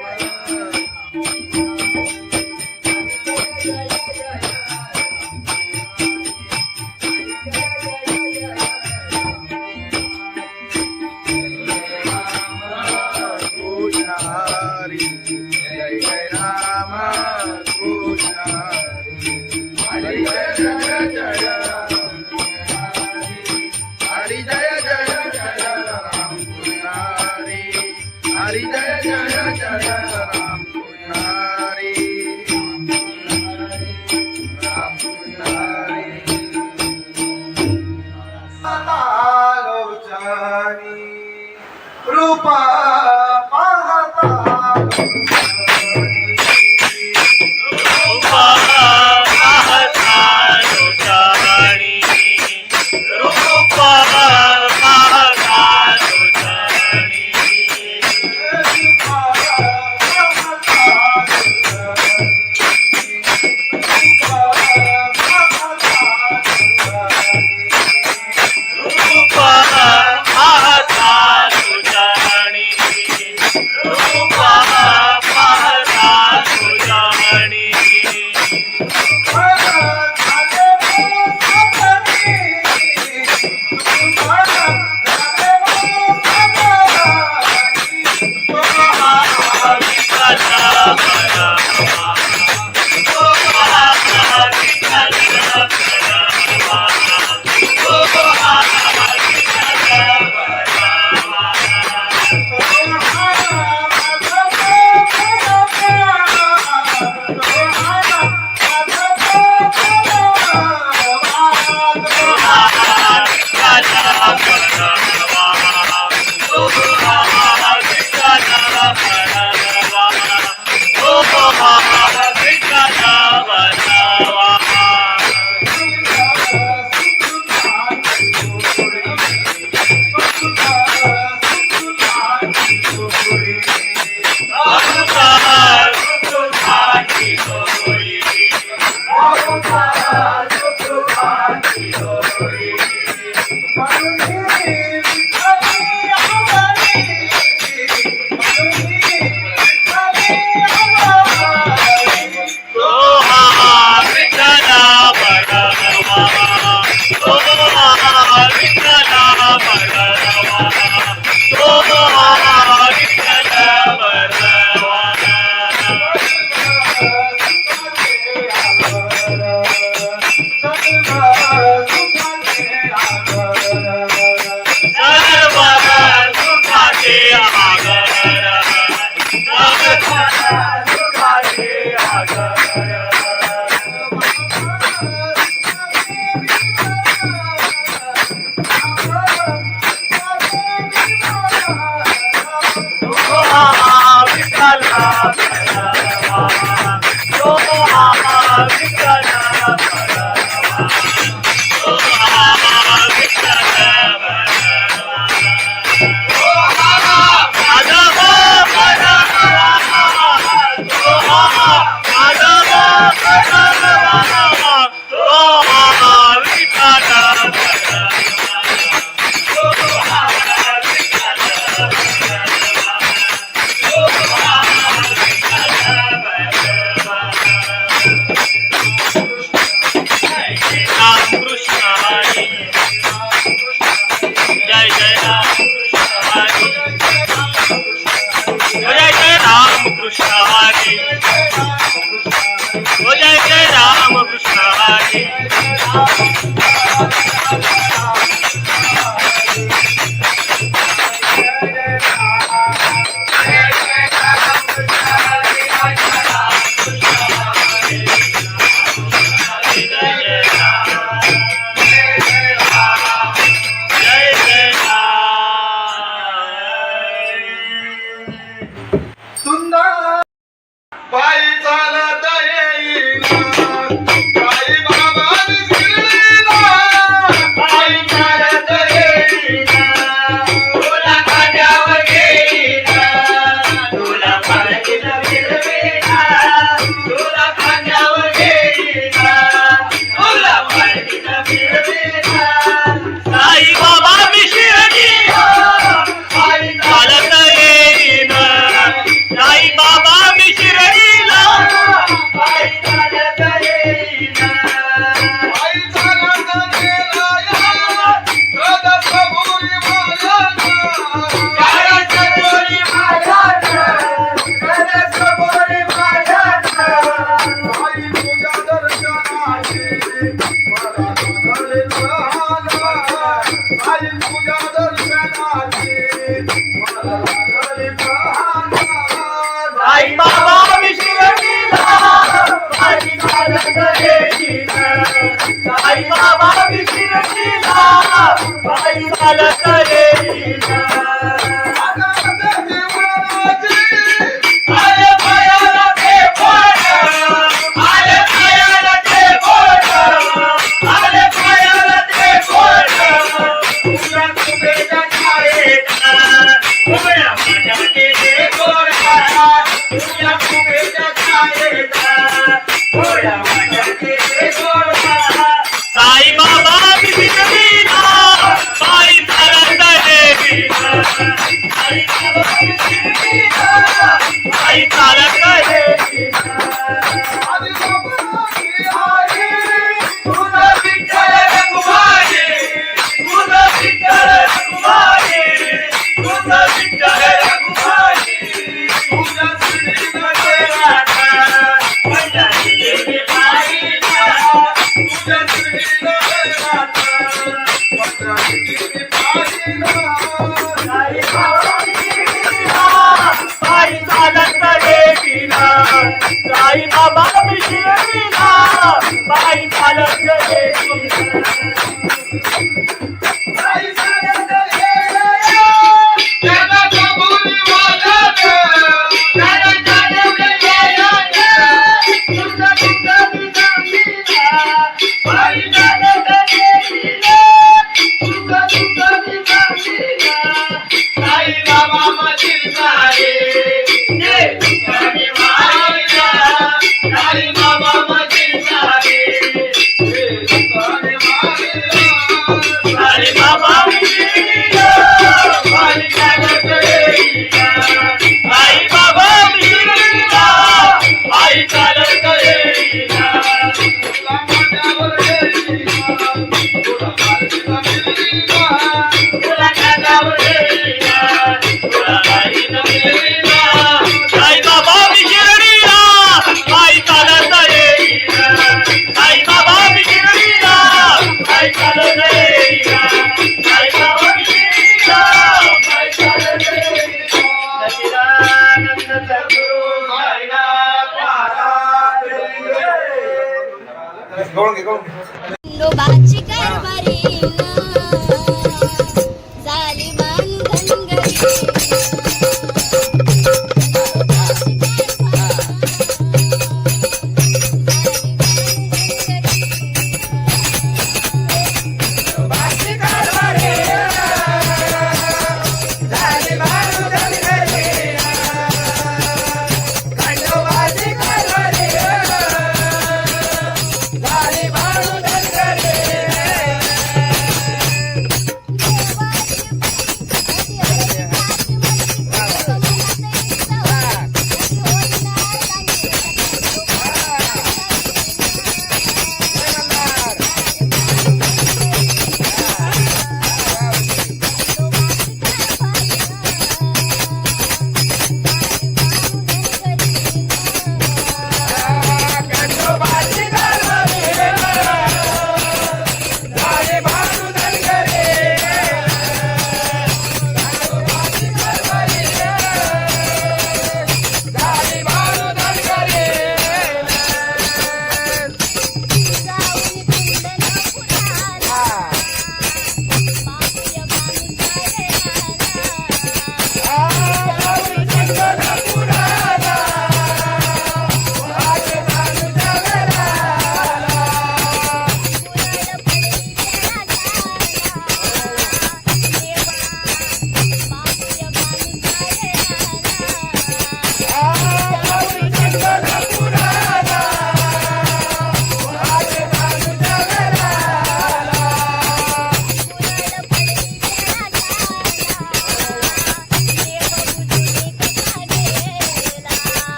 Speaker 1: रूप पाहता
Speaker 4: पायी चालत येईन साई बाबांनी शिर्डीला पायी चालत येईन तुला खांद्यावर घेईन तुला पालखीत फिरवीन तुला खांद्यावर घेईन तुला पालखीत फिरवीन साई बाबा मी शिर्डीला पायी चालत येईन साई बाबा मी शिर्डीला पायी चालत येईन पायी चालत गेला सदसभुरी माझ्यानं सदसभुरी माझ्यानं पायी तुझ्या दर्शनाची मला लागले प्रहार पायी तुझ्या दर्शनाची मला लागले प्रहार साई बाबा मी शिर्डीला पायी चालत येईन साई बाबा
Speaker 3: बाबा विकिरणीला बाई चालत येईना आले पायाला ते बोट आले पायाला ते बोट आले पायाला ते बोट तुला कुबेच्या छायेत उभ्या माझ्याचे ते गोरा तुला कुबेच्या छायेत उभ्या माझ्याचे ते गोरा साई बाबा विकिरणीला बाई चालत येईना साई बाबा विकिरणीला बाई चालत येईना तुझं विठ्ठल रघुमाई तुझं विठ्ठल रघुमाई तुझं विठ्ठल रघुमाई तुझ्या श्रीनगरात पंढरी देवी पाहिला तुझ्या श्रीनगरात पंढरी देवी पाहिला साई बाबा विकिरणीला बाई चालत येईना साई बाबा विकिरणीला बाई चालत येईना बाई चालत येईना त्याला कबुली वाजत त्याला चालवलं येईना तुझं तुझं विजामीला बाई चालत येईना तुझं तुझं विजामीला साई बाबा मधील सारे ते तुझ्याने वाहिला साई बाबा मधील सारे ते तुझ्याने वाहिला साई बाबा विकिरणीला बाई चालत येईना साई बाबा विकिरणीला बाई चालत येईना तुला माझ्यावर येईना तुला माझ्या मिळीना तुला माझ्यावर येईना तुला काही न मिळीना साई बाबा विकिरणीला बाई चालत येईना साई बाबा विकिरणीला बाई चालत येईना साई बाबा विकिरणीला बाई चालत येईना सच्चिदानंद सद्गुरु साईनाथ महाराज
Speaker 1: गवळण घे गवळण घे.
Speaker 2: खंडोबाची कारभारी झाली बांधनगरी
Speaker 3: झाली बाळू धनगरी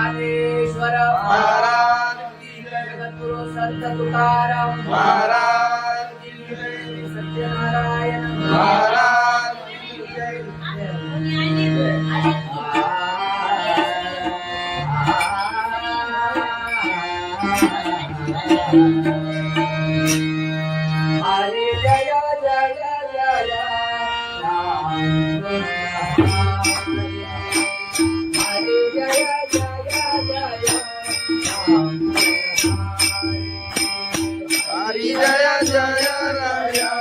Speaker 3: ज्ञानेश्वर
Speaker 1: महाराज की जय,
Speaker 3: जगद्गुरु संत तुकाराम
Speaker 1: महाराज की जय,
Speaker 3: सत्यनारायण
Speaker 1: महाराज की जय.
Speaker 3: हरे जय जय जय राम हरे जय जय जय राम
Speaker 1: हरि जय जय राया,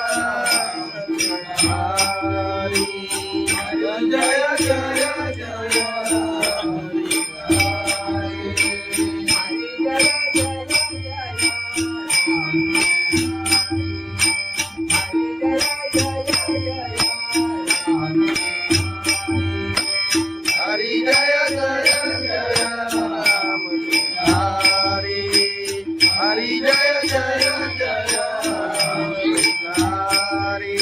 Speaker 1: हरि जय जय जय हरि जय जय जय राम हरि, हरि जय जय जय हरि.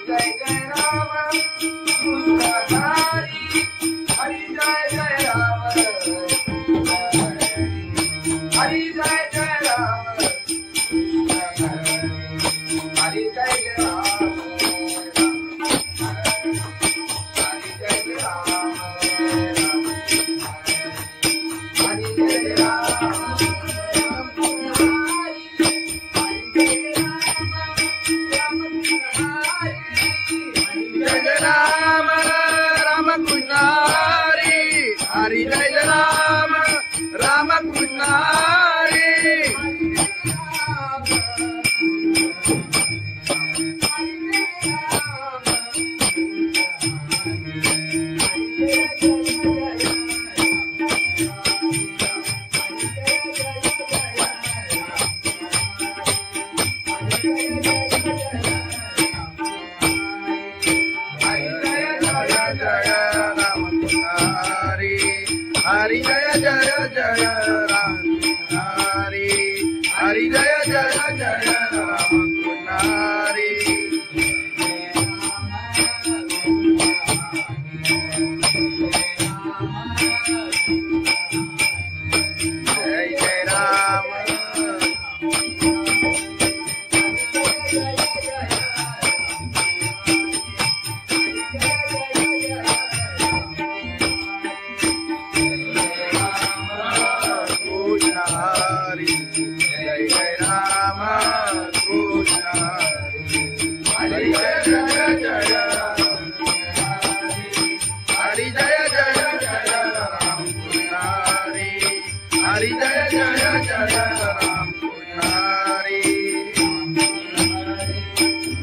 Speaker 1: जय जय राम कृष्ण हरि, हरि जय जय राम कृष्ण हरि, जय जय राम हरि, जय जय राम. हरि जय राम राम कृष्ण हरि, हरि जय राम राम कृष्ण हरि. हरि जय राम राम कृष्ण हरि. हरि जय जय जय राम हरि, हरि जय जय जय राम हरि. जय जय राम कृष्ण हरी जय जय राम कृष्ण हरी जय जय जय हरी जय जय जय राम कृष्ण हरी हरी जय जय जय राम कृष्ण हरी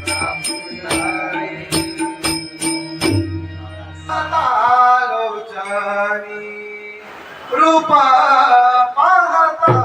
Speaker 1: राम कृष्ण हरी
Speaker 4: आलोचनी रूपा पाहता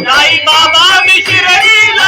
Speaker 5: साई बाबा मिश्री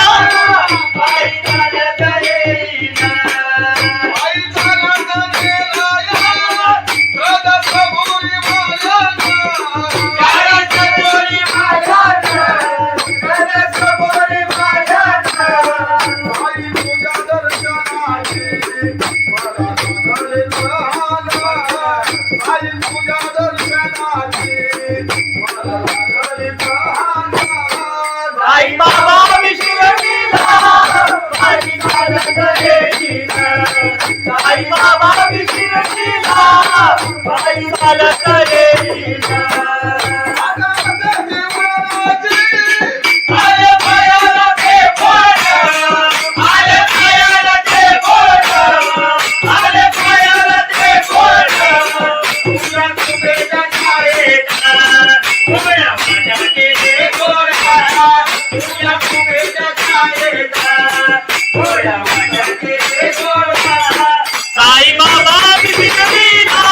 Speaker 3: बाई चालत येईना आले पायाला ते बोट आले पायाला ते बोट आले पायाला ते बोट तुला तुझ्या छायेचा उघड्या माझ्या ते गोरा तुला तुझ्या छायेचा उघड्या माझ्या ते गोरा साई बाबा बिना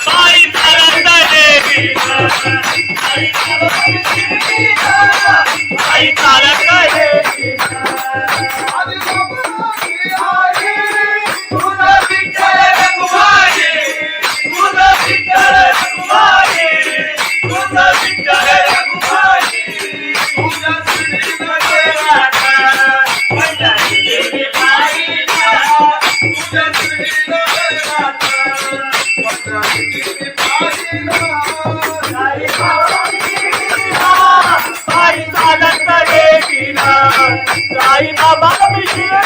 Speaker 3: बाई चालत येईना साई बाबा बिना बाई चालत येईना तुझं विठ्ठल रघुमाई तुझं विठ्ठल रघुमाई तुझं विठ्ठल रघुमाई तुझ्या श्रीमध्ये राधा पंढरी देवी बाईला तुझ्या श्रीमध्ये राधा पंढरी देवी बाईला साई चालत येईना साई बाबा बिना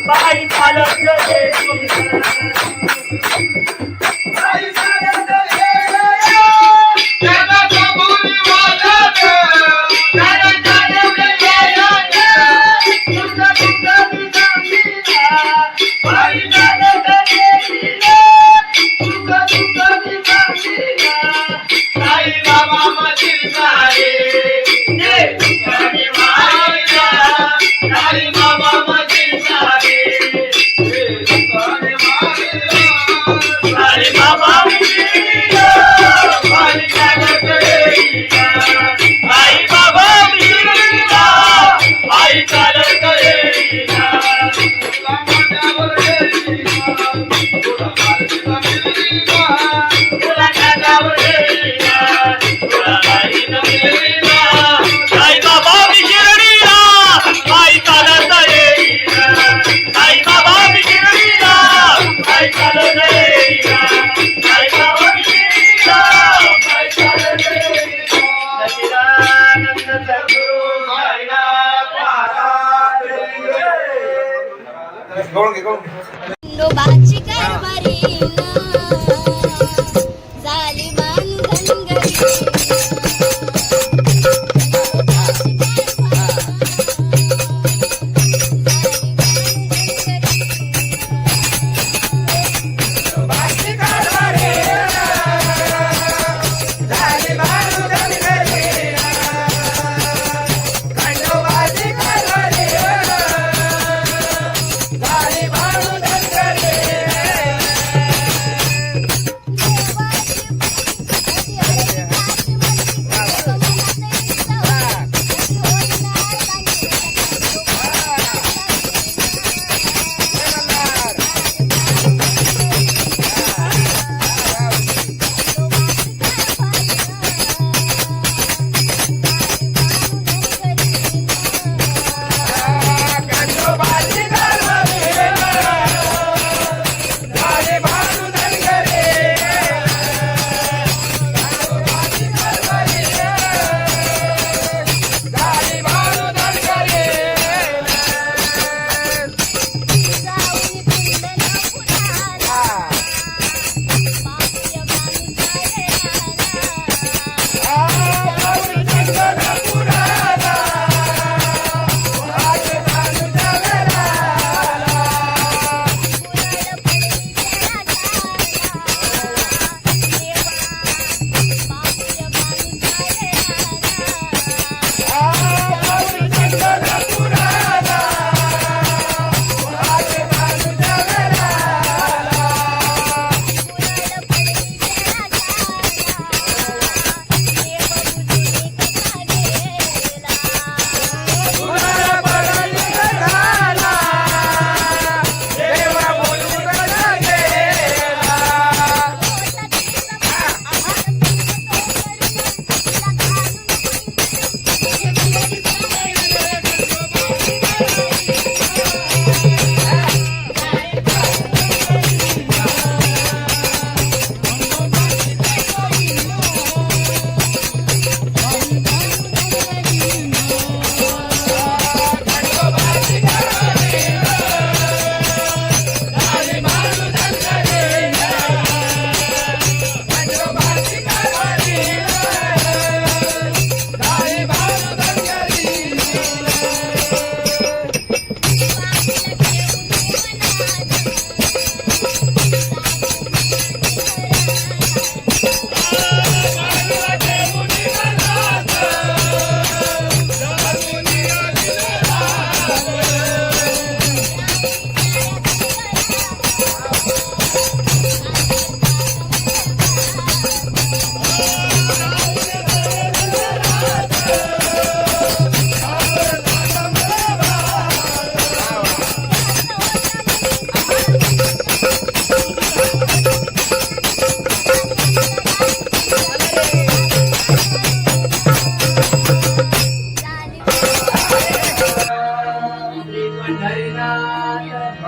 Speaker 3: बाई चालत येईना बाई चालत येईना त्याला कबुली वाजत त्याला चालवलं येईना तुझं बिना बाई चालत येईना तुझं बिना साई बाबा मधील सारे ये तुझ्याने मायला साई बाबा मधील सारे ये तुझ्याने मायला साई बाबा मिळीला बाई चालत येईना साई बाबा मिळीला बाई चालत येईना तुला माझ्यावर येईना तुला माझ्यावर मिळीला तुला माझ्यावर येईना तुला बाईला मिळीला साई बाबा मिळीला बाई चालत येईना साई बाबा मिळीला बाई चालत येईना साई बाबा मिळीला बाई चालत येईना सच्चिदानंद सद्गुरु साईनाथ महाराज
Speaker 4: गवळण घे गवळण घे.
Speaker 2: खंडोबाची कारभारी झाली बांधनगरी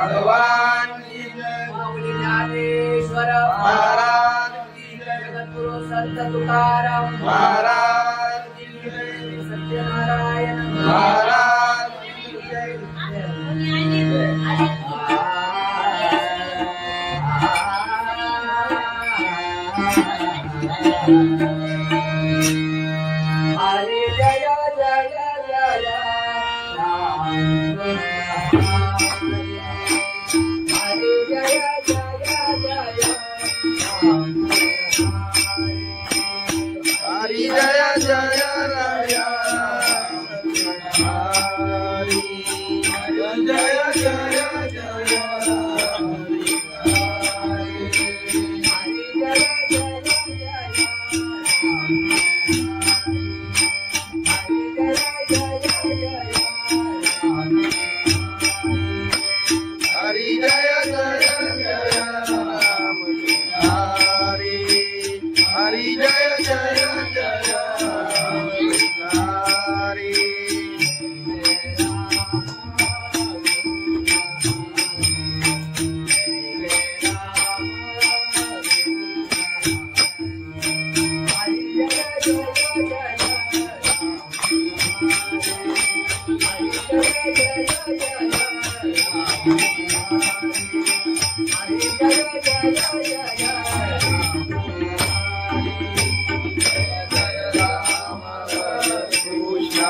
Speaker 1: भगवान की जय
Speaker 3: माऊली ज्ञानेश्वर
Speaker 1: महाराज की जय
Speaker 3: जगद्गुरु संत तुकाराम
Speaker 1: महाराज की जय
Speaker 3: सत्यनारायण
Speaker 1: महाराज की जय
Speaker 3: हरे जय जय जय राम हरे जय जय जय राम
Speaker 1: हरि जय जय राय हरि जय जय जय हरि जय जय जय राम हरि हरि जय जय जय हरि कृष्ण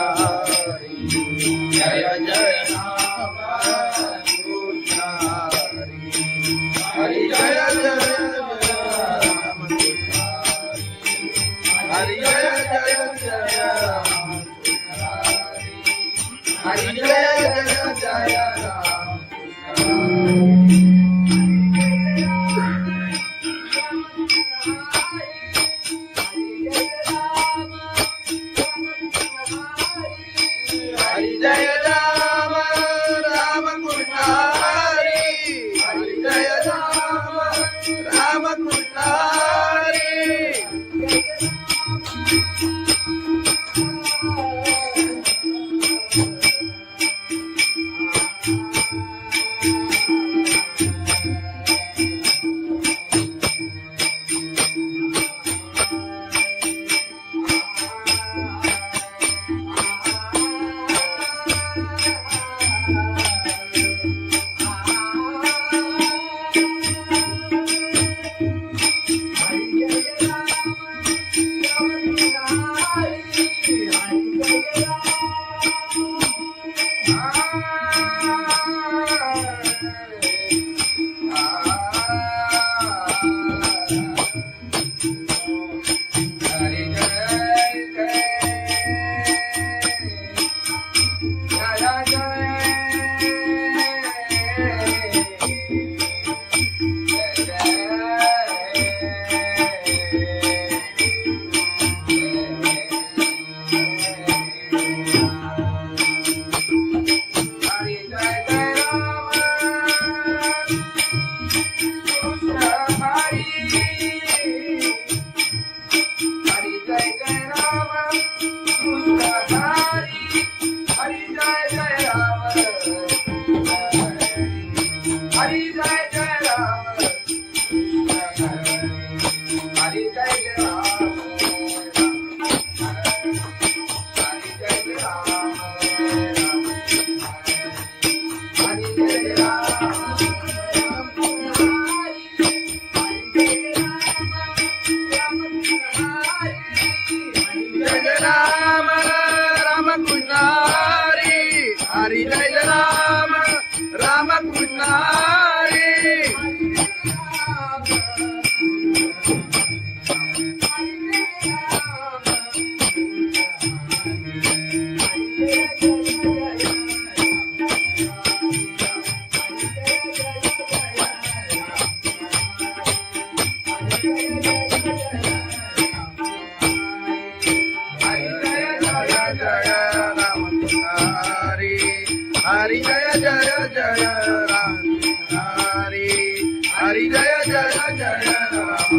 Speaker 1: जय जय राम कृष्ण हरि जय जय राम हरि जय जय जय राम हरि जय जय जय राम हरि जय राम राम कृष्ण हरि हरि जय राम राम कृष्ण हरि हरि जय राम राम कृष्ण हरि हरि जय जय जय राम हरि हरि जय जय जय राम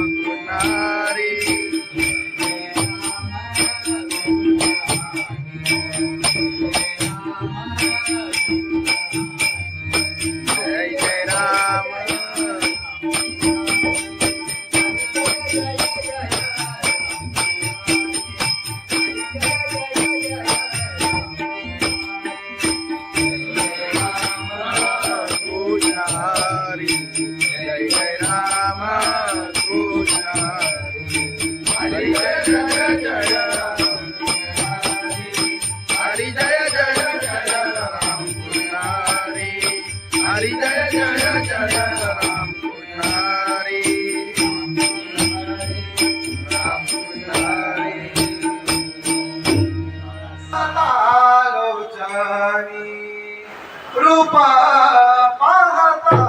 Speaker 1: हरि जय जय हरी जय जय जय राम पुजारी राम पुजारी
Speaker 4: लोचनी रूपा पाहता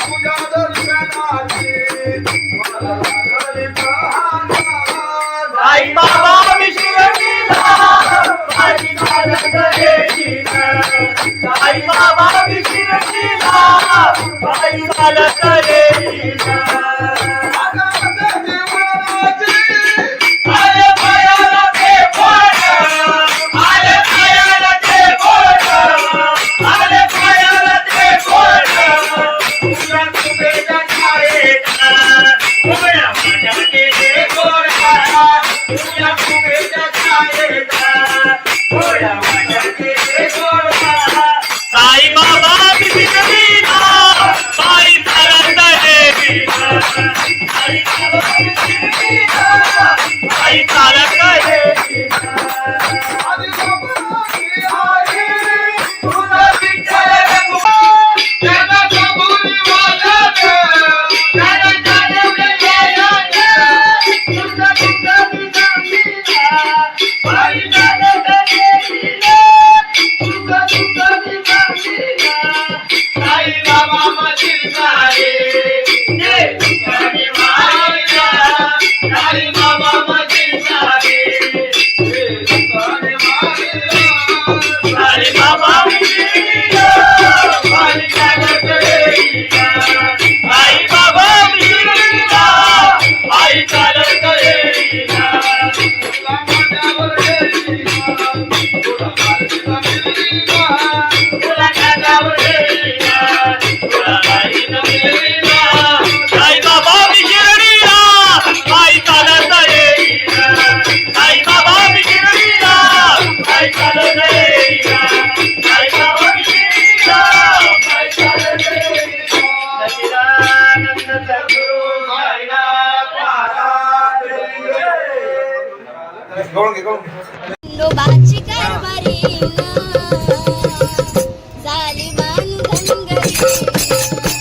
Speaker 4: तुझ्या दर्शनाची मला लागली प्रहार.
Speaker 3: साई बाबा विसरलीला पायी चालत येईना आले पायाला ते बोट आले पायाला ते बोट आले पायाला ते बोट तुझ्या कुबेच्या छायेत उभ्या माझ्या केले गोडा तुझ्या कुबेच्या छायेत उभ्या माझ्या केले गोडा साई बाबा विसरलीला पायी चालत येईना साई बाबा विसरलीला पायी चालत येईना तुझा विठ्ठल रघुवा त्याला कबुली वाजत त्याला जाणवले यायला तुझा तुझा विसरलीला पायी चालत येईना तुझा तुझा विसरलीला साई बाबा मधील सारे जे तुझ्याने मारिला साई बाबा मधील सारे जे तुझ्याने मारिला साई बाबा विसरलीला पायी चालत येईना साई बाबा विसरलीला पायी चालत येईना तुला माझ्यावर येईना तुला माझ्यावर येईना तुला माझ्यावर येईना तुला माझ्यावर येईना साई बाबा विसरलीला पायी चालत येईना साई बाबा विसरलीला पायी चालत येईना साई बाबा विसरलीला पायी चालत येईना सच्चिदानंद सद्गुरु साईनाथ महाराज
Speaker 4: गवळण घे गवळण घे.
Speaker 2: खंडोबाची कारभारी झाली बांधन घरी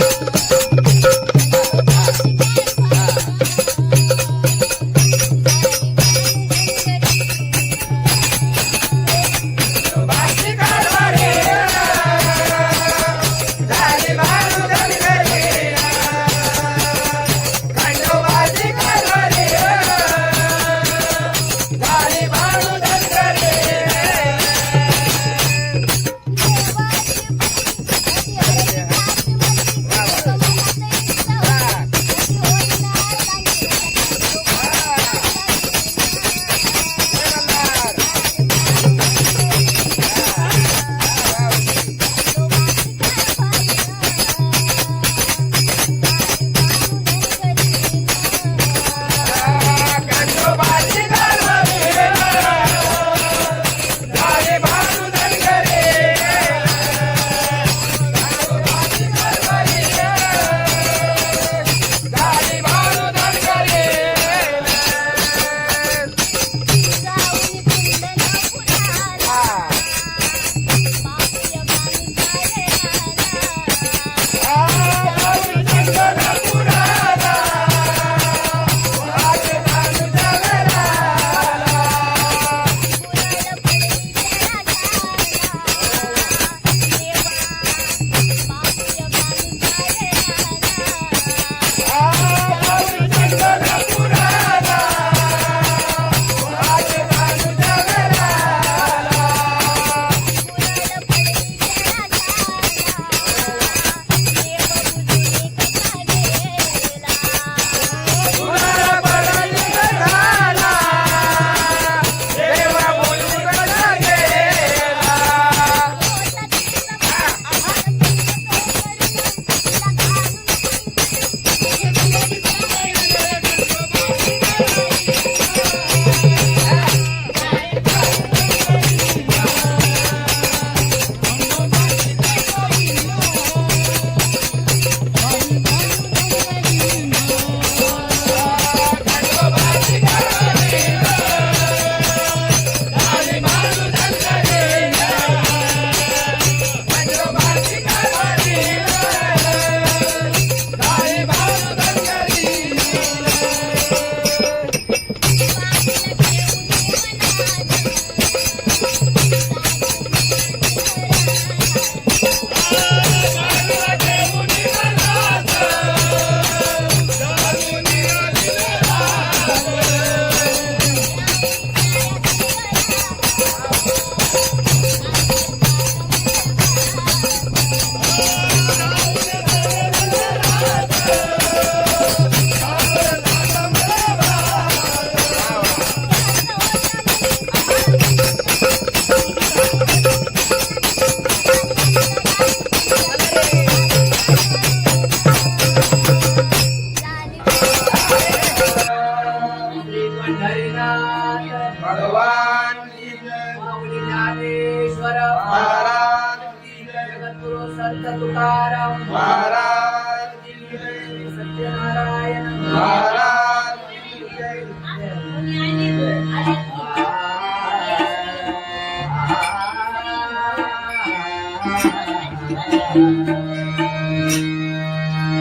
Speaker 1: महाराज
Speaker 3: की जय. जगद्गुरु संत तुकाराम
Speaker 1: महाराज
Speaker 3: की जय. सत्यनारायण
Speaker 1: महाराज
Speaker 3: की जय.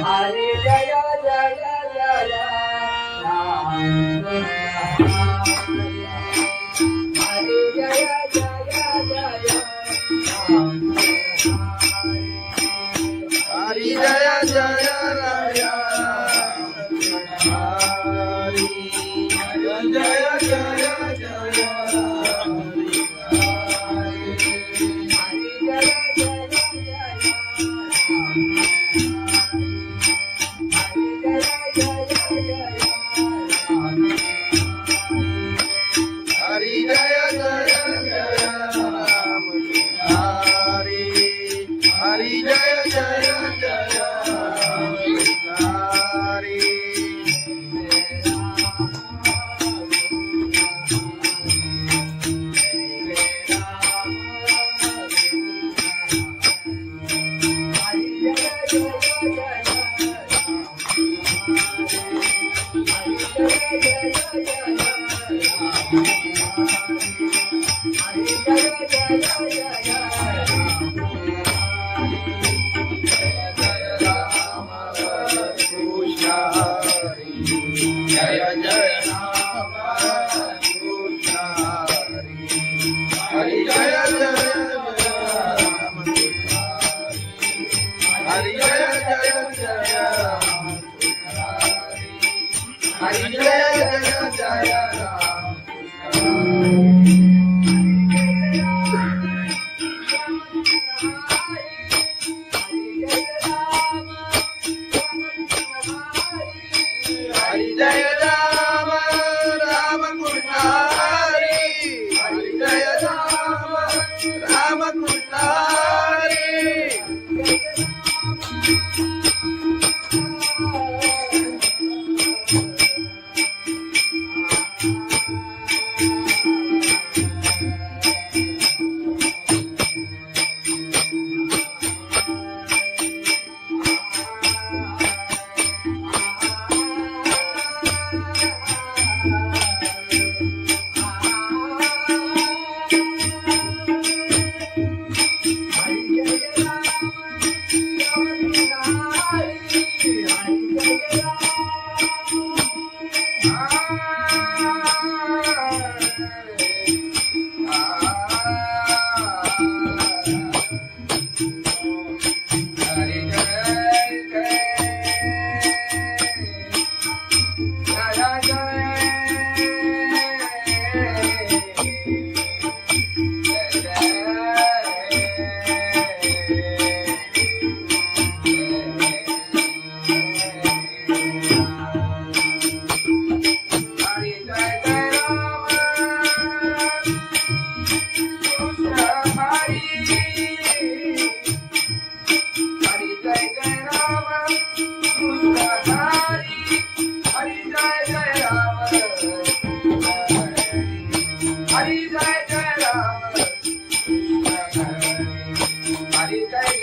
Speaker 3: हरे जय जय जय राम. हरे जय जय जय राम.
Speaker 1: हरि जय जय राय हरि जय जय जय हरि जय जय जय राम हरि हरि जय जय जय राम हरि कृष्ण हरि जय जय राम कृष्ण हरि जय जय राम हरि जय जय जय राम हरि जय जय जय राम हरि जय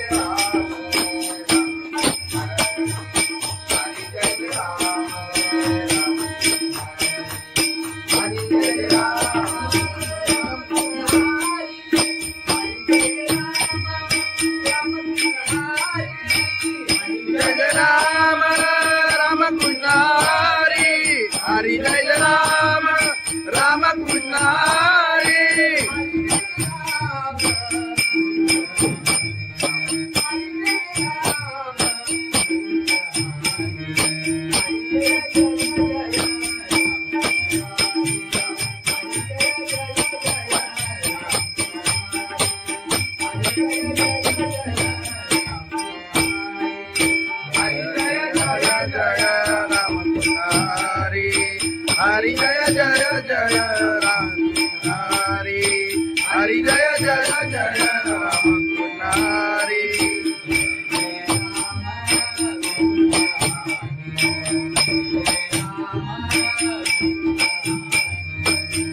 Speaker 1: राम राम कृष्ण हरि हरि जय राम राम कृष्ण हरि हरि जय राम राम कृष्ण हरि हरि जय जय जय राम हरि हरि जय जय जय राम हरि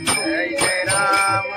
Speaker 1: जय जय राम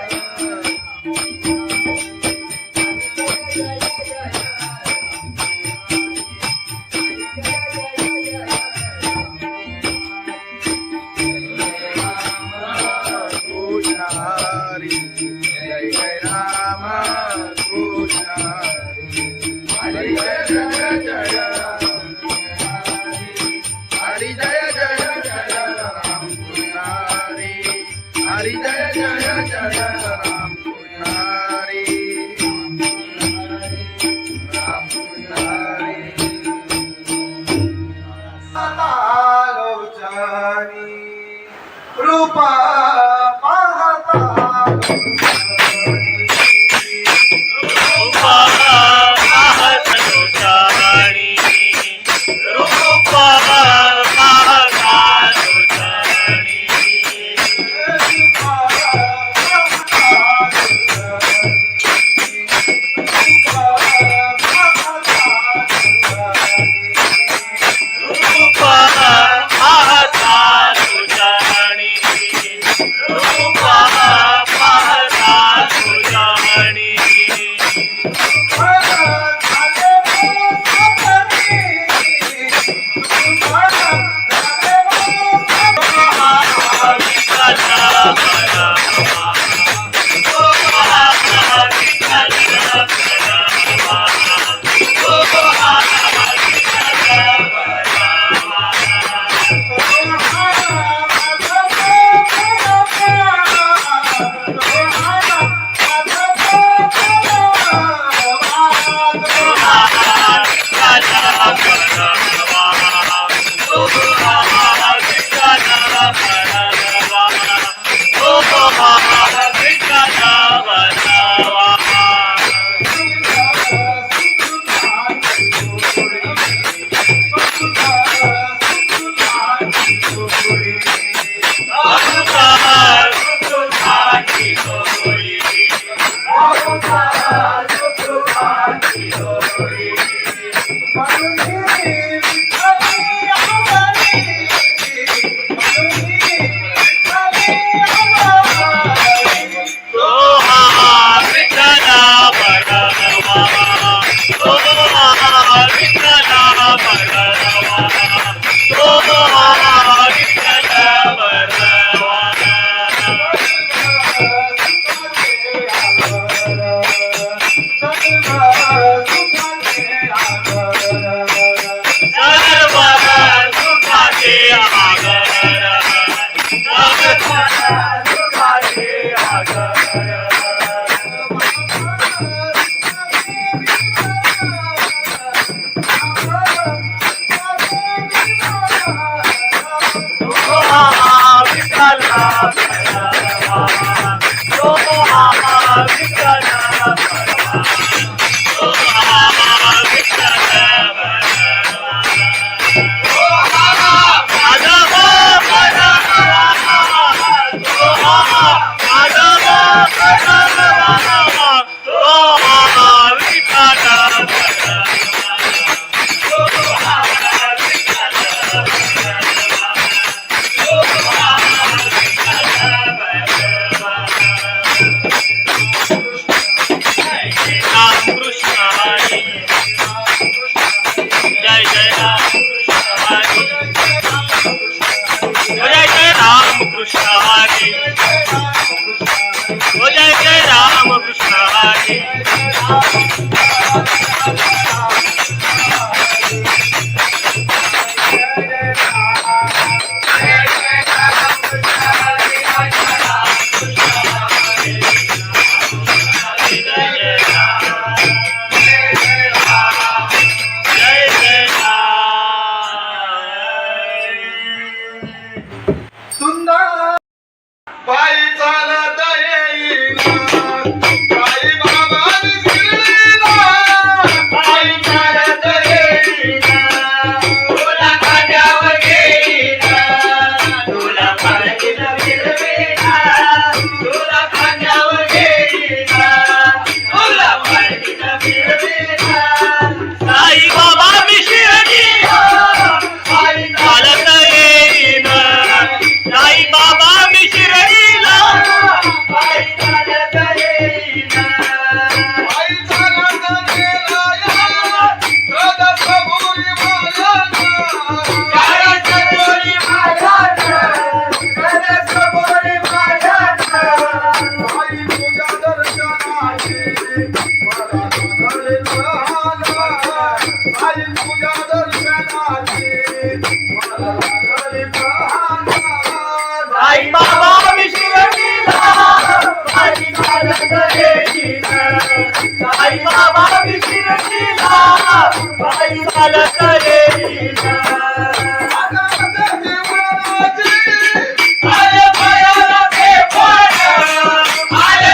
Speaker 1: आले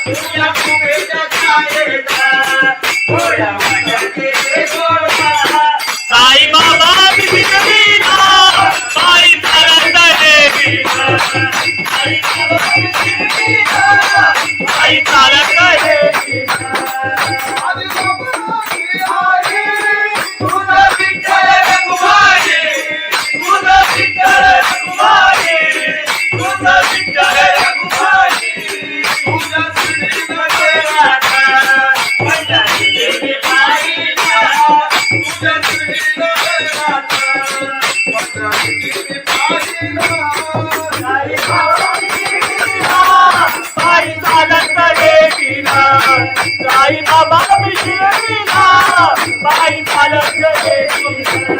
Speaker 1: तुझ्या फुगेच्या छायेचा गोड्या वाट्याचे गोडवा साई बाबा विठ्ठलीला पायी चालत देवीला साई बाबा विठ्ठलीला पायी चालत देवीला
Speaker 4: आधी बाबाची आई
Speaker 1: तुझा विठ्ठल रघुमाई तुझा विठ्ठल रघुमाई तुझा विठ्ठल रघुमाई
Speaker 4: तुझ्या श्रीला
Speaker 1: देवाचा पंढरी देवी बाईला
Speaker 4: तुझ्या श्रीला पंढरी पाहिला
Speaker 1: साई बाबा विठ्ठलीला पायी चालत देवीला साई बाबा विठ्ठलीला पायी चालत देवीला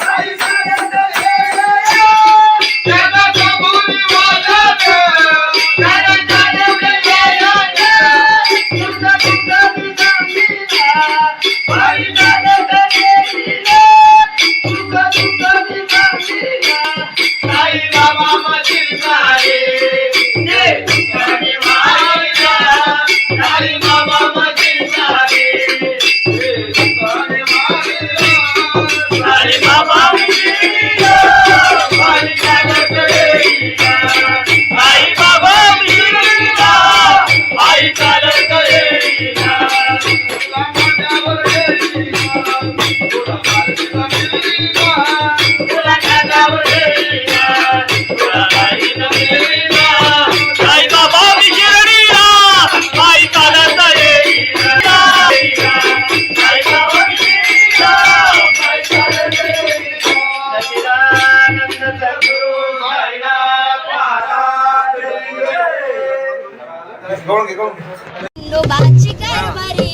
Speaker 4: आई चालत गेले
Speaker 1: त्याला कबुली वाजत त्याला चालवले गेले तुझा तुझा विचारीला पायी चालत देवीला तुझा तुझा विचारीला साई बाबा मधील सारे ते तुझ्याने मायला साई बाबा मधील सारे ते तुझ्याने मायला साई बाबा विठ्ठलीला पायी चालत देवीला साई बाबा विठ्ठलीला पायी चालत देवीला
Speaker 4: तुला माझ्यावर गेलीला तुला माझीला मिलीला
Speaker 1: तुला खांद्यावर देवीला तुला काही नवलेला साई बाबा विठ्ठलीला पायी चालत देवीला साई बाबा विठ्ठलीला पायी चालत देवीला सच्चिदानंद सद्गुरु साईनाथ महाराज
Speaker 4: गवळण घे
Speaker 2: खंडोबाची कारभारी